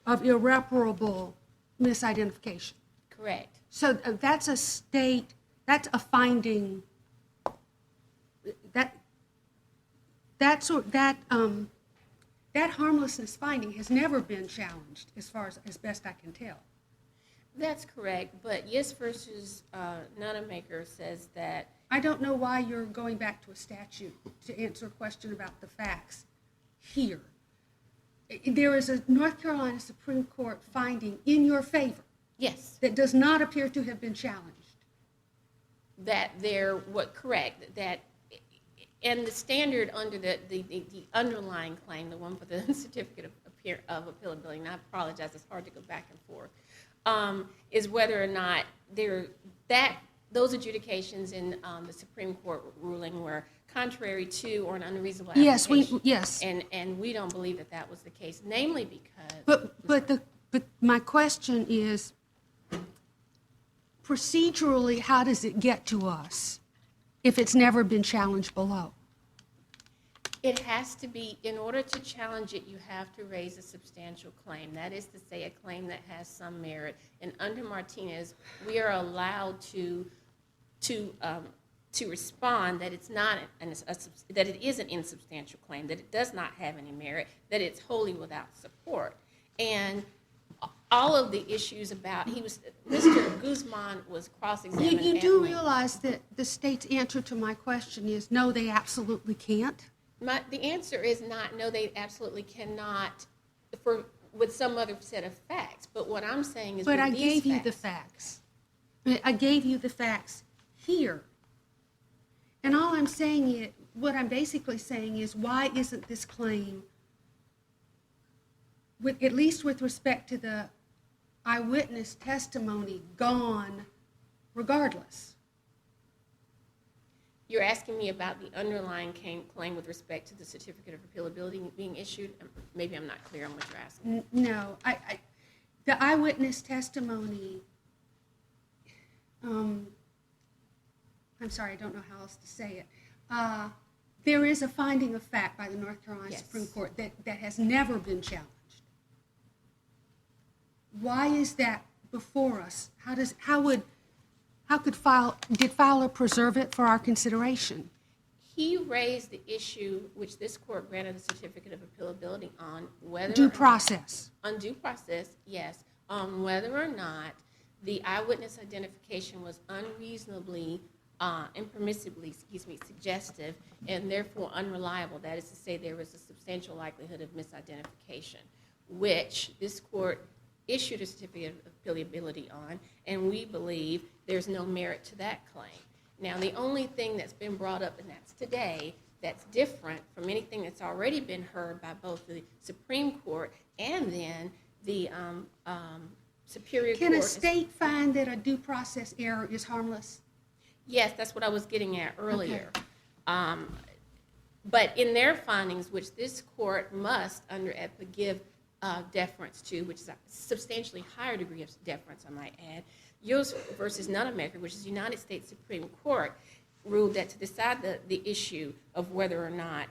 of irreparable misidentification. correct. So that's a state, that's a finding, that harmlessness finding has never been challenged, as best I can tell. That's correct, but Yes versus Nunemaker says that I don't know why you're going back to a statute to answer a question about the facts here. There is a North Carolina Supreme Court finding in your favor yes, that does not appear to have been challenged. that they're correct, that and the standard under the underlying claim, the one for the certificate of appealability, and I apologize, it's hard to go back and forth, is whether or not those adjudications in the Supreme Court ruling were contrary to or an unreasonable application. Yes. And we don't believe that that was the case, namely because. But my question is, procedurally, how does it get to us if it's never been challenged below? It has to be, in order to challenge it, you have to raise a substantial claim. That is to say, a claim that has some merit. And under Martinez, we are allowed to respond that it's not that it is an insubstantial claim, that it does not have any merit, that it's wholly without support. And all of the issues about Mr. Guzman was cross-examined. You do at length. realize that the state's answer to my question is no, they absolutely can't? The answer is not, no, they absolutely cannot, with some other set of facts. But what I'm saying is, But with I these gave you the facts. I gave you the facts here. And all I'm saying is, what I'm basically saying is, why isn't this claim, at least with respect to the eyewitness testimony, gone regardless? You're asking me about the underlying claim with respect to the certificate of appealability being issued? Maybe I'm not clear on what you're asking. No, the eyewitness testimony, I'm sorry, I don't know how else to say it. There is a finding of fact by the North Carolina Yes. Supreme Court that has never been challenged. Why is that before us? Did Fowler preserve it for our consideration? He raised the issue, which this court granted a certificate of appealability on, whether Due process. on due process, yes, on whether or not the eyewitness identification was unreasonably, impermissibly, suggestive, and therefore unreliable. That is to say, there was a substantial likelihood of misidentification, which this court issued a certificate of appealability on, and we believe there's no merit to that claim. Now, the only thing that's been brought up, and that's today, that's different from anything that's already been heard by both the Supreme Court and then the Superior Court. Can a state find that a due process error is harmless? Yes, that's what I was getting at earlier. But in their findings, which this court must, under EPA, give deference to, which is a substantially higher degree of deference, I might add, U.S. versus Nunemaker, which is the United States Supreme Court, ruled that to decide the issue of whether or not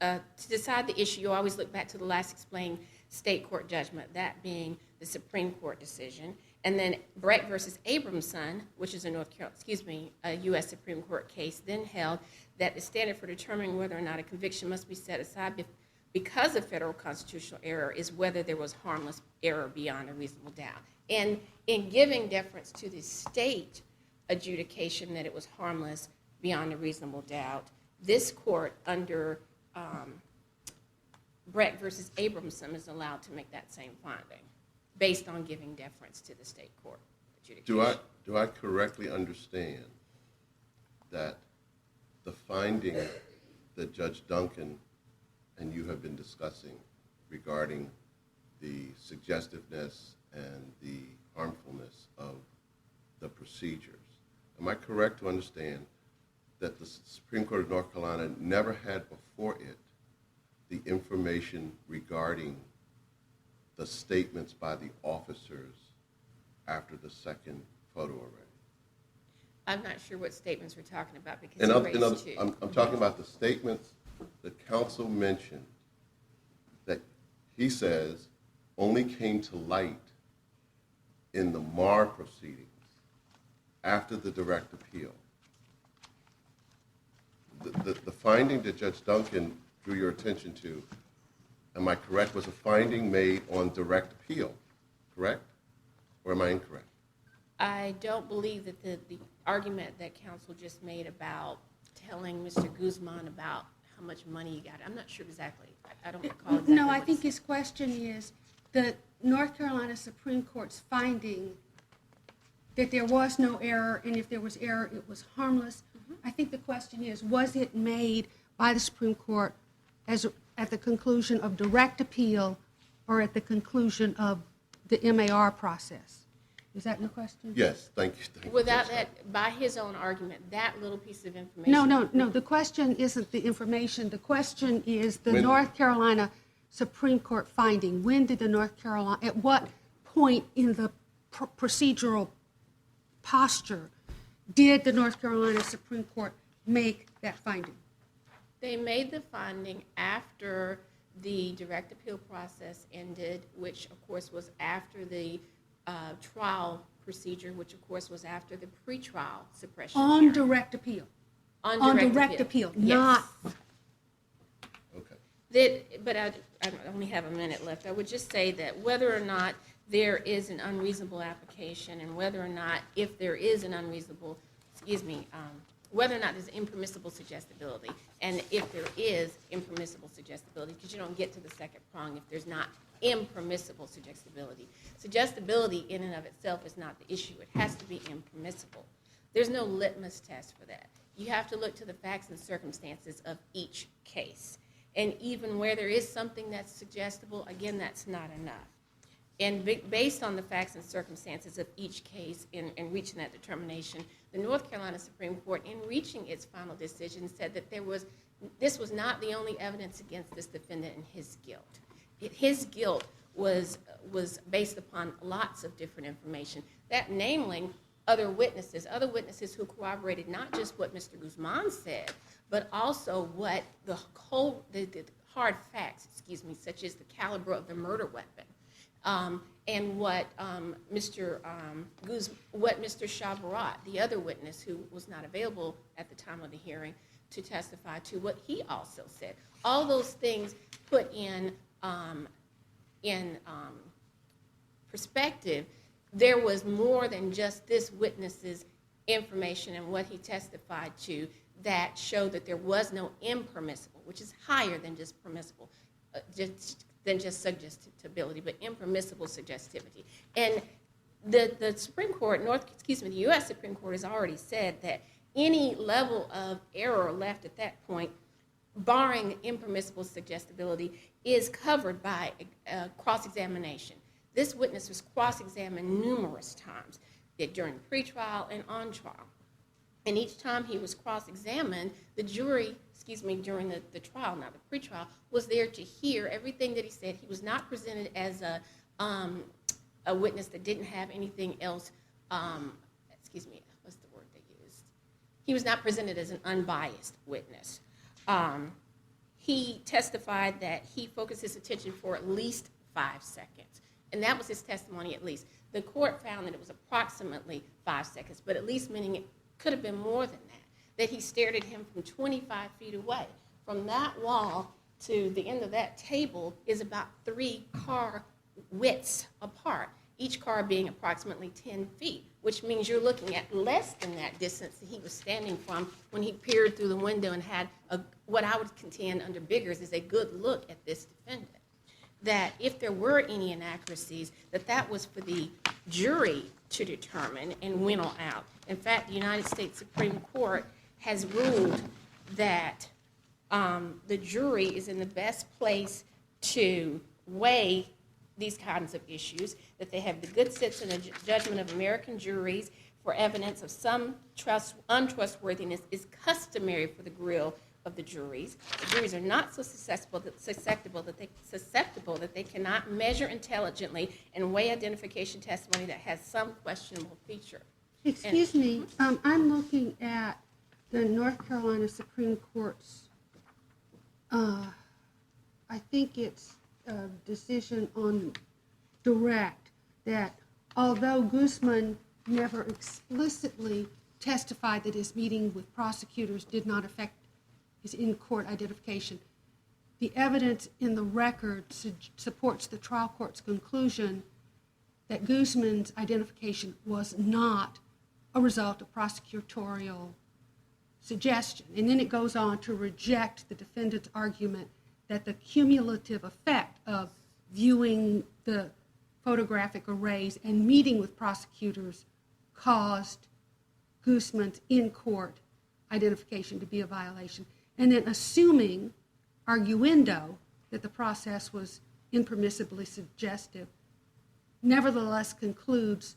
to decide the issue, you always look back to the last explained state court judgment, that being the Supreme Court decision. And then Brecht versus Abramson, which is a U.S. Supreme Court case, then held that the standard for determining whether or not a conviction must be set aside because of federal constitutional error is whether there was harmless error beyond a reasonable doubt. And in giving deference to the state adjudication that it was harmless beyond a reasonable doubt, this court under Brecht versus Abramson is allowed to make that same finding based on giving deference to the state court adjudication. Do I correctly understand that the finding that Judge Duncan and you have been discussing regarding the suggestiveness and the harmfulness of the procedures, am I correct to understand that the Supreme Court of North Carolina never had before it the information regarding the statements by the officers after the second photo array? I'm not sure what statements we're talking about because I'm talking about the statements that counsel mentioned that he says only came to light in the Marr proceedings after the direct appeal. The finding that Judge Duncan drew your attention to, am I correct, was a finding made on direct appeal, correct? Or am I incorrect? I don't believe that the argument that counsel just made about telling Mr. Guzman about how much money he got, I'm not sure exactly. I don't recall exactly. No, I think his question is the North Carolina Supreme Court's finding that there was no error, and if there was error, it was harmless. I think the question is, was it made by the Supreme Court at the conclusion of direct appeal or at the conclusion of the MAR process? Is that your question? Yes, thank you. Without that, by his own argument, that little piece of information. No. The question isn't the information. The question is the North Carolina Supreme Court finding. When did the North Carolina, at what point in the procedural posture did the North Carolina Supreme Court make that finding? They made the finding after the direct appeal process ended, which of course was after the trial procedure, which of course was after the pretrial suppression On hearing. direct appeal. On direct appeal, yes. Not. Okay. But I only have a minute left. I would just say that whether or not there is an unreasonable application and whether or not, if there is an unreasonable, whether or not there's impermissible suggestibility, and if there is impermissible suggestibility, because you don't get to the second prong if there's not impermissible suggestibility. Suggestibility in and of itself is not the issue. It has to be impermissible. There's no litmus test for that. You have to look to the facts and circumstances of each case. And even where there is something that's suggestible, again, that's not enough. And based on the facts and circumstances of each case in reaching that determination, the North Carolina Supreme Court, in reaching its final decision, said that this was not the only evidence against this defendant and his guilt. His guilt was based upon lots of different information, that namely other witnesses who corroborated not just what Mr. Guzman said, but also what the hard facts, such as the caliber of the murder weapon, and what Mr. Chavarat, the other witness who was not available at the time of the hearing to testify to, what he also said. All those things put in perspective, there was more than just this witness's information and what he testified to that showed that there was no impermissible, which is higher than just permissible, than just suggestibility, but impermissible suggestivity. And the Supreme Court, the U.S. Supreme Court has already said that any level of error left at that point, barring impermissible suggestibility, is covered by cross-examination. This witness was cross-examined numerous times during pretrial and on trial. And each time he was cross-examined, the jury, during the trial, not the pretrial, was there to hear everything that he said. He was not presented as a a witness that didn't have anything else, excuse me, what's the word they used? He was not presented as an unbiased witness. He testified that he focused his attention for at least 5 seconds, and that was his testimony at least. The court found that it was approximately 5 seconds, but at least meaning it could have been more than that he stared at him from 25 feet away. From that wall to the end of that table is about 3 car widths apart, each car being approximately 10 feet, which means you're looking at less than that distance that he was standing from when he peered through the window and had what I would contend under Biggers is a good look at this defendant. That if there were any inaccuracies, that was for the jury to determine and winnow out. In fact, the United States Supreme Court has ruled that the jury is in the best place to weigh these kinds of issues, that they have the good sense and the judgment of American juries for evidence of some untrustworthiness is customary for the grill of the juries. The juries are not so susceptible that they cannot measure intelligently and weigh identification testimony that has some questionable feature. Excuse me, I'm looking at the North Carolina Supreme Court's, I think it's a decision on direct, that although Guzman never explicitly testified that his meeting with prosecutors did not affect his in-court identification, the evidence in the record supports the trial court's conclusion that Guzman's identification was not a result of prosecutorial suggestion. And then it goes on to reject the defendant's argument that the cumulative effect of viewing the photographic arrays and meeting with prosecutors caused Guzman's in-court identification to be a violation. And then assuming, arguendo, that the process was impermissibly suggestive, nevertheless concludes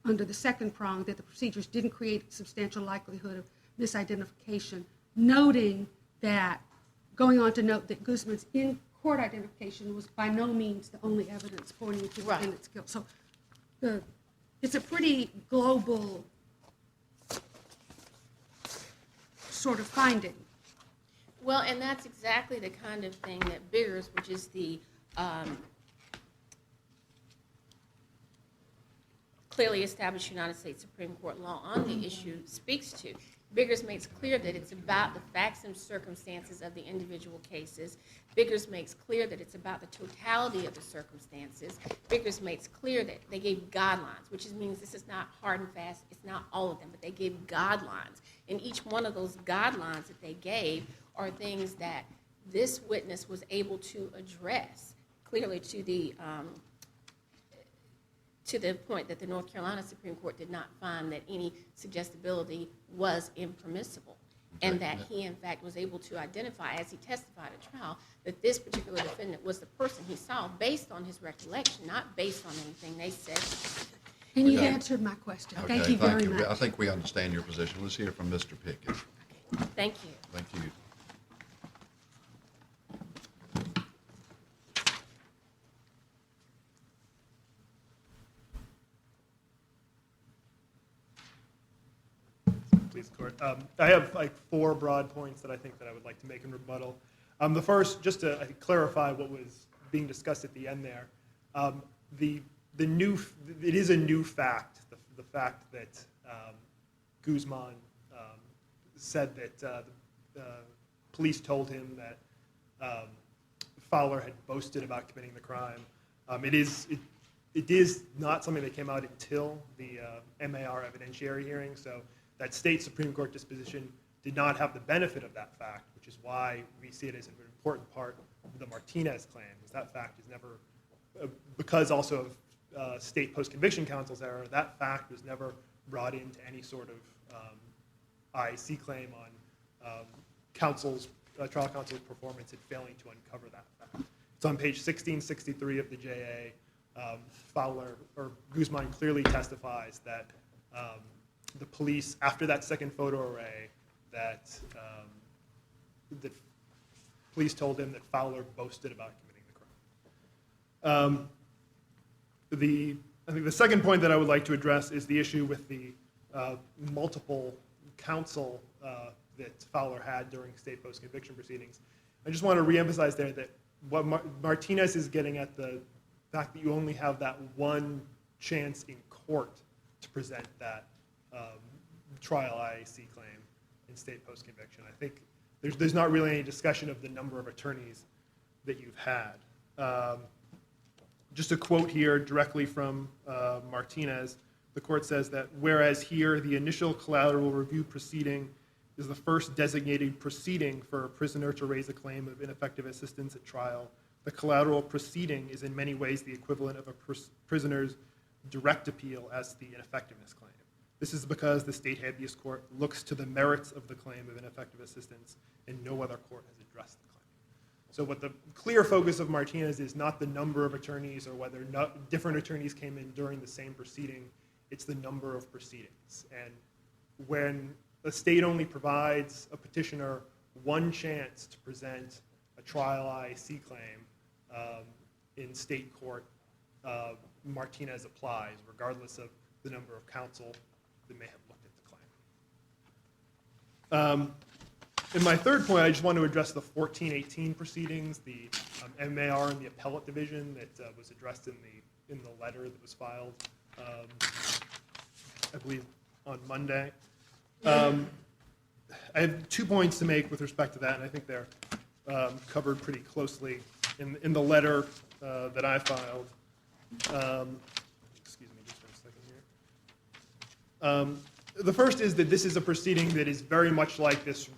under the second prong that the procedures didn't create substantial likelihood of misidentification, noting that, going on to note that Guzman's in-court identification was by no means the only evidence pointing to the defendant's guilt. So it's a pretty global sort of finding. Well, and that's exactly the kind of thing that Biggers, which is the clearly established United States Supreme Court law on the issue, speaks to. Biggers makes clear that it's about the facts and circumstances of the individual cases. Biggers makes clear that it's about the totality of the circumstances. Biggers makes clear that they gave guidelines, which means this is not hard and fast. It's not all of them, but they gave guidelines. And each one of those guidelines that they gave are things that this witness was able to address clearly to the point that the North Carolina Supreme Court did not find that any suggestibility was impermissible, and that he, in fact, was able to identify, as he testified at trial, that this particular defendant was the person he saw based on his recollection, not based on anything they said. And you answered my question. Okay, Thank you very much. I think we understand your position. Let's hear from Mr. Pickett. Okay. Thank you. Thank you. Please, court. I have like 4 broad points that I think that I would like to make in rebuttal. The first, just to clarify what was being discussed at the end there, it is a new fact, the fact that Guzman said that the police told him that Fowler had boasted about committing the crime. It is not something that came out until the MAR evidentiary hearing, so that state Supreme Court disposition did not have the benefit of that fact, which is why we see it as an important part of the Martinez claim, because that fact is never, because also of state post-conviction counsel's error, that fact was never brought into any sort of IAC claim on trial counsel's performance in failing to uncover that fact. It's on page 1663 of the JA. Guzman clearly testifies that the police, after that second photo array, that the police told him that Fowler boasted about committing the crime. I think the second point that I would like to address is the issue with the multiple counsel that Fowler had during state post-conviction proceedings. I just want to reemphasize there that what Martinez is getting at the fact that you only have that one chance in court to present that trial IAC claim in state post-conviction. I think there's not really any discussion of the number of attorneys that you've had. Just a quote here directly from Martinez. The court says that whereas here the initial collateral review proceeding is the first designated proceeding for a prisoner to raise a claim of ineffective assistance at trial, the collateral proceeding is in many ways the equivalent of a prisoner's direct appeal as to the ineffectiveness claim. This is because the state habeas court looks to the merits of the claim of ineffective assistance, and no other court has addressed the claim. So what the clear focus of Martinez is not the number of attorneys or whether different attorneys came in during the same proceeding, it's the number of proceedings. And when the state only provides a petitioner one chance to present a trial IAC claim in state court, Martinez applies regardless of the number of counsel that may have looked at the claim. In my third point, I just want to address the 1418 proceedings, the MAR and the appellate division that was addressed in the letter that was filed, I believe, on Monday. I have 2 points to make with respect to that, and I think they're covered pretty closely in the letter that I filed. Excuse me just for a second here. The first is that this is a proceeding that is very much like this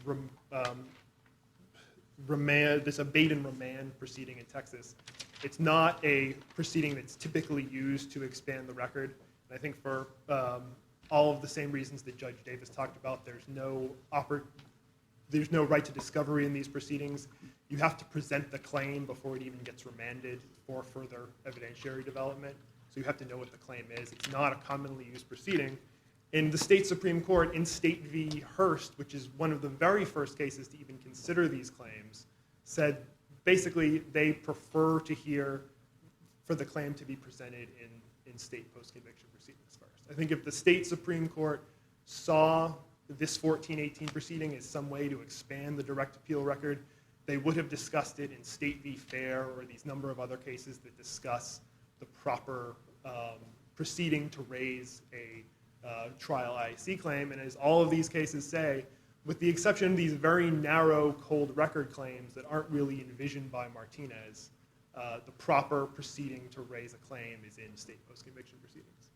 this abate and remand proceeding in Texas. It's not a proceeding that's typically used to expand the record. And I think for all of the same reasons that Judge Davis talked about, there's no right to discovery in these proceedings. You have to present the claim before it even gets remanded for further evidentiary development. So you have to know what the claim is. It's not a commonly used proceeding. In the state Supreme Court, in State v. Hurst, which is one of the very first cases to even consider these claims, said basically they prefer to hear for the claim to be presented in state post-conviction proceedings first. I think if the state Supreme Court saw this 1418 proceeding as some way to expand the direct appeal record, they would have discussed it in State v. Fair or these number of other cases that discuss the proper proceeding to raise a trial IAC claim. And as all of these cases say, with the exception of these very narrow cold record claims that aren't really envisioned by Martinez, the proper proceeding to raise a claim is in state post-conviction proceedings.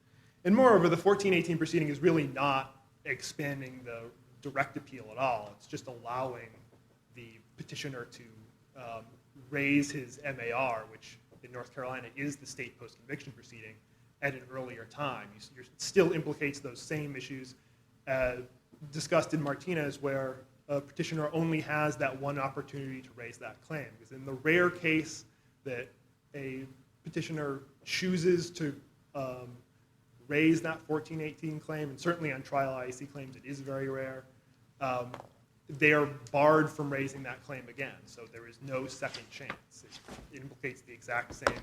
And moreover, the 1418 proceeding is really not expanding the direct appeal at all. It's just allowing the petitioner to raise his MAR, which in North Carolina is the state post-conviction proceeding, at an earlier time. It still implicates those same issues discussed in Martinez, where a petitioner only has that one opportunity to raise that claim. Because in the rare case that a petitioner chooses to raise that 1418 claim, and certainly on trial IAC claims it is very rare, they are barred from raising that claim again. So there is no second chance. It implicates the exact same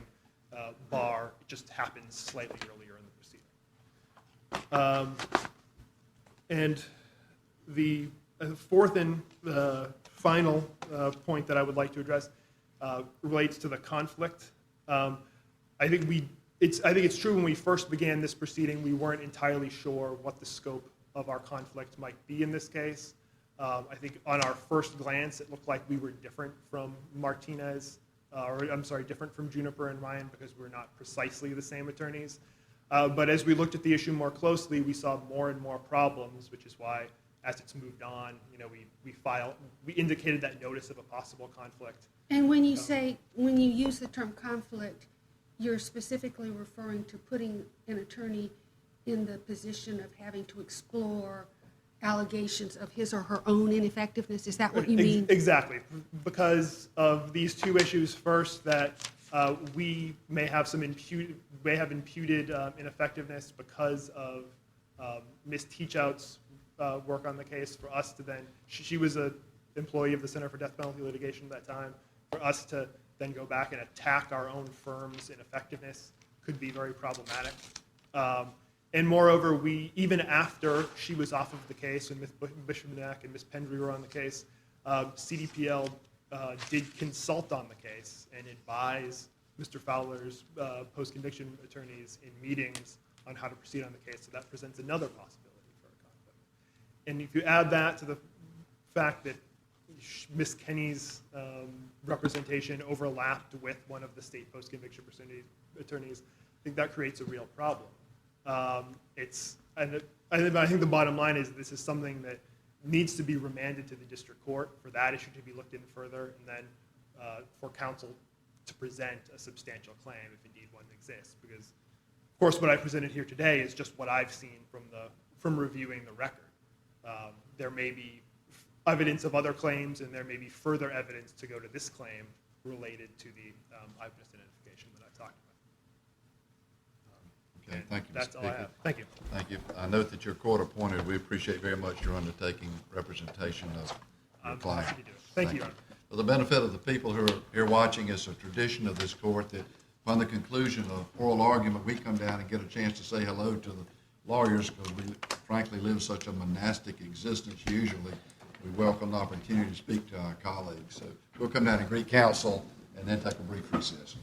bar. It just happens slightly earlier in the proceeding. And the fourth and final point that I would like to address relates to the conflict. I think it's true when we first began this proceeding, we weren't entirely sure what the scope of our conflict might be in this case. I think on our first glance, it looked like we were different from Martinez, different from Juniper and Ryan, because we're not precisely the same attorneys. But as we looked at the issue more closely, we saw more and more problems, which is why, as it's moved on, we indicated that notice of a possible conflict. And when you use the term conflict, you're specifically referring to putting an attorney in the position of having to explore allegations of his or her own ineffectiveness. Is that what you mean? Exactly. Because of these two issues, first, that we may have imputed ineffectiveness because of Ms. Teachout's work on the case. For us to then, she was an employee of the Center for Death Penalty Litigation at that time, for us to then go back and attack our own firm's ineffectiveness could be very problematic. And moreover, even after she was off of the case and Ms. Bishopneck and Ms. Pendry were on the case, CDPL did consult on the case and advise Mr. Fowler's post-conviction attorneys in meetings on how to proceed on the case. So that presents another possibility for a conflict. And if you add that to the fact that Ms. Kenny's representation overlapped with one of the state post-conviction attorneys, I think that creates a real problem. I think the bottom line is this is something that needs to be remanded to the district court for that issue to be looked into further, and then for counsel to present a substantial claim if indeed one exists. Because, of course, what I presented here today is just what I've seen from reviewing the record. There may be evidence of other claims, and there may be further evidence to go to this claim related to the eyewitness identification that I talked about. Okay, thank you, Mr. That's all I Pickett. have. Thank you. Thank you. I note that you're court appointed. We appreciate very much your undertaking representation of your I'm client. happy to do it. Thank you, Your Honor. For the benefit of the people who are here watching, it's a tradition of this court that upon the conclusion of oral argument, we come down and get a chance to say hello to the lawyers because we frankly live such a monastic existence usually. We welcome the opportunity to speak to our colleagues. So we'll come down and greet counsel and then take a brief recess.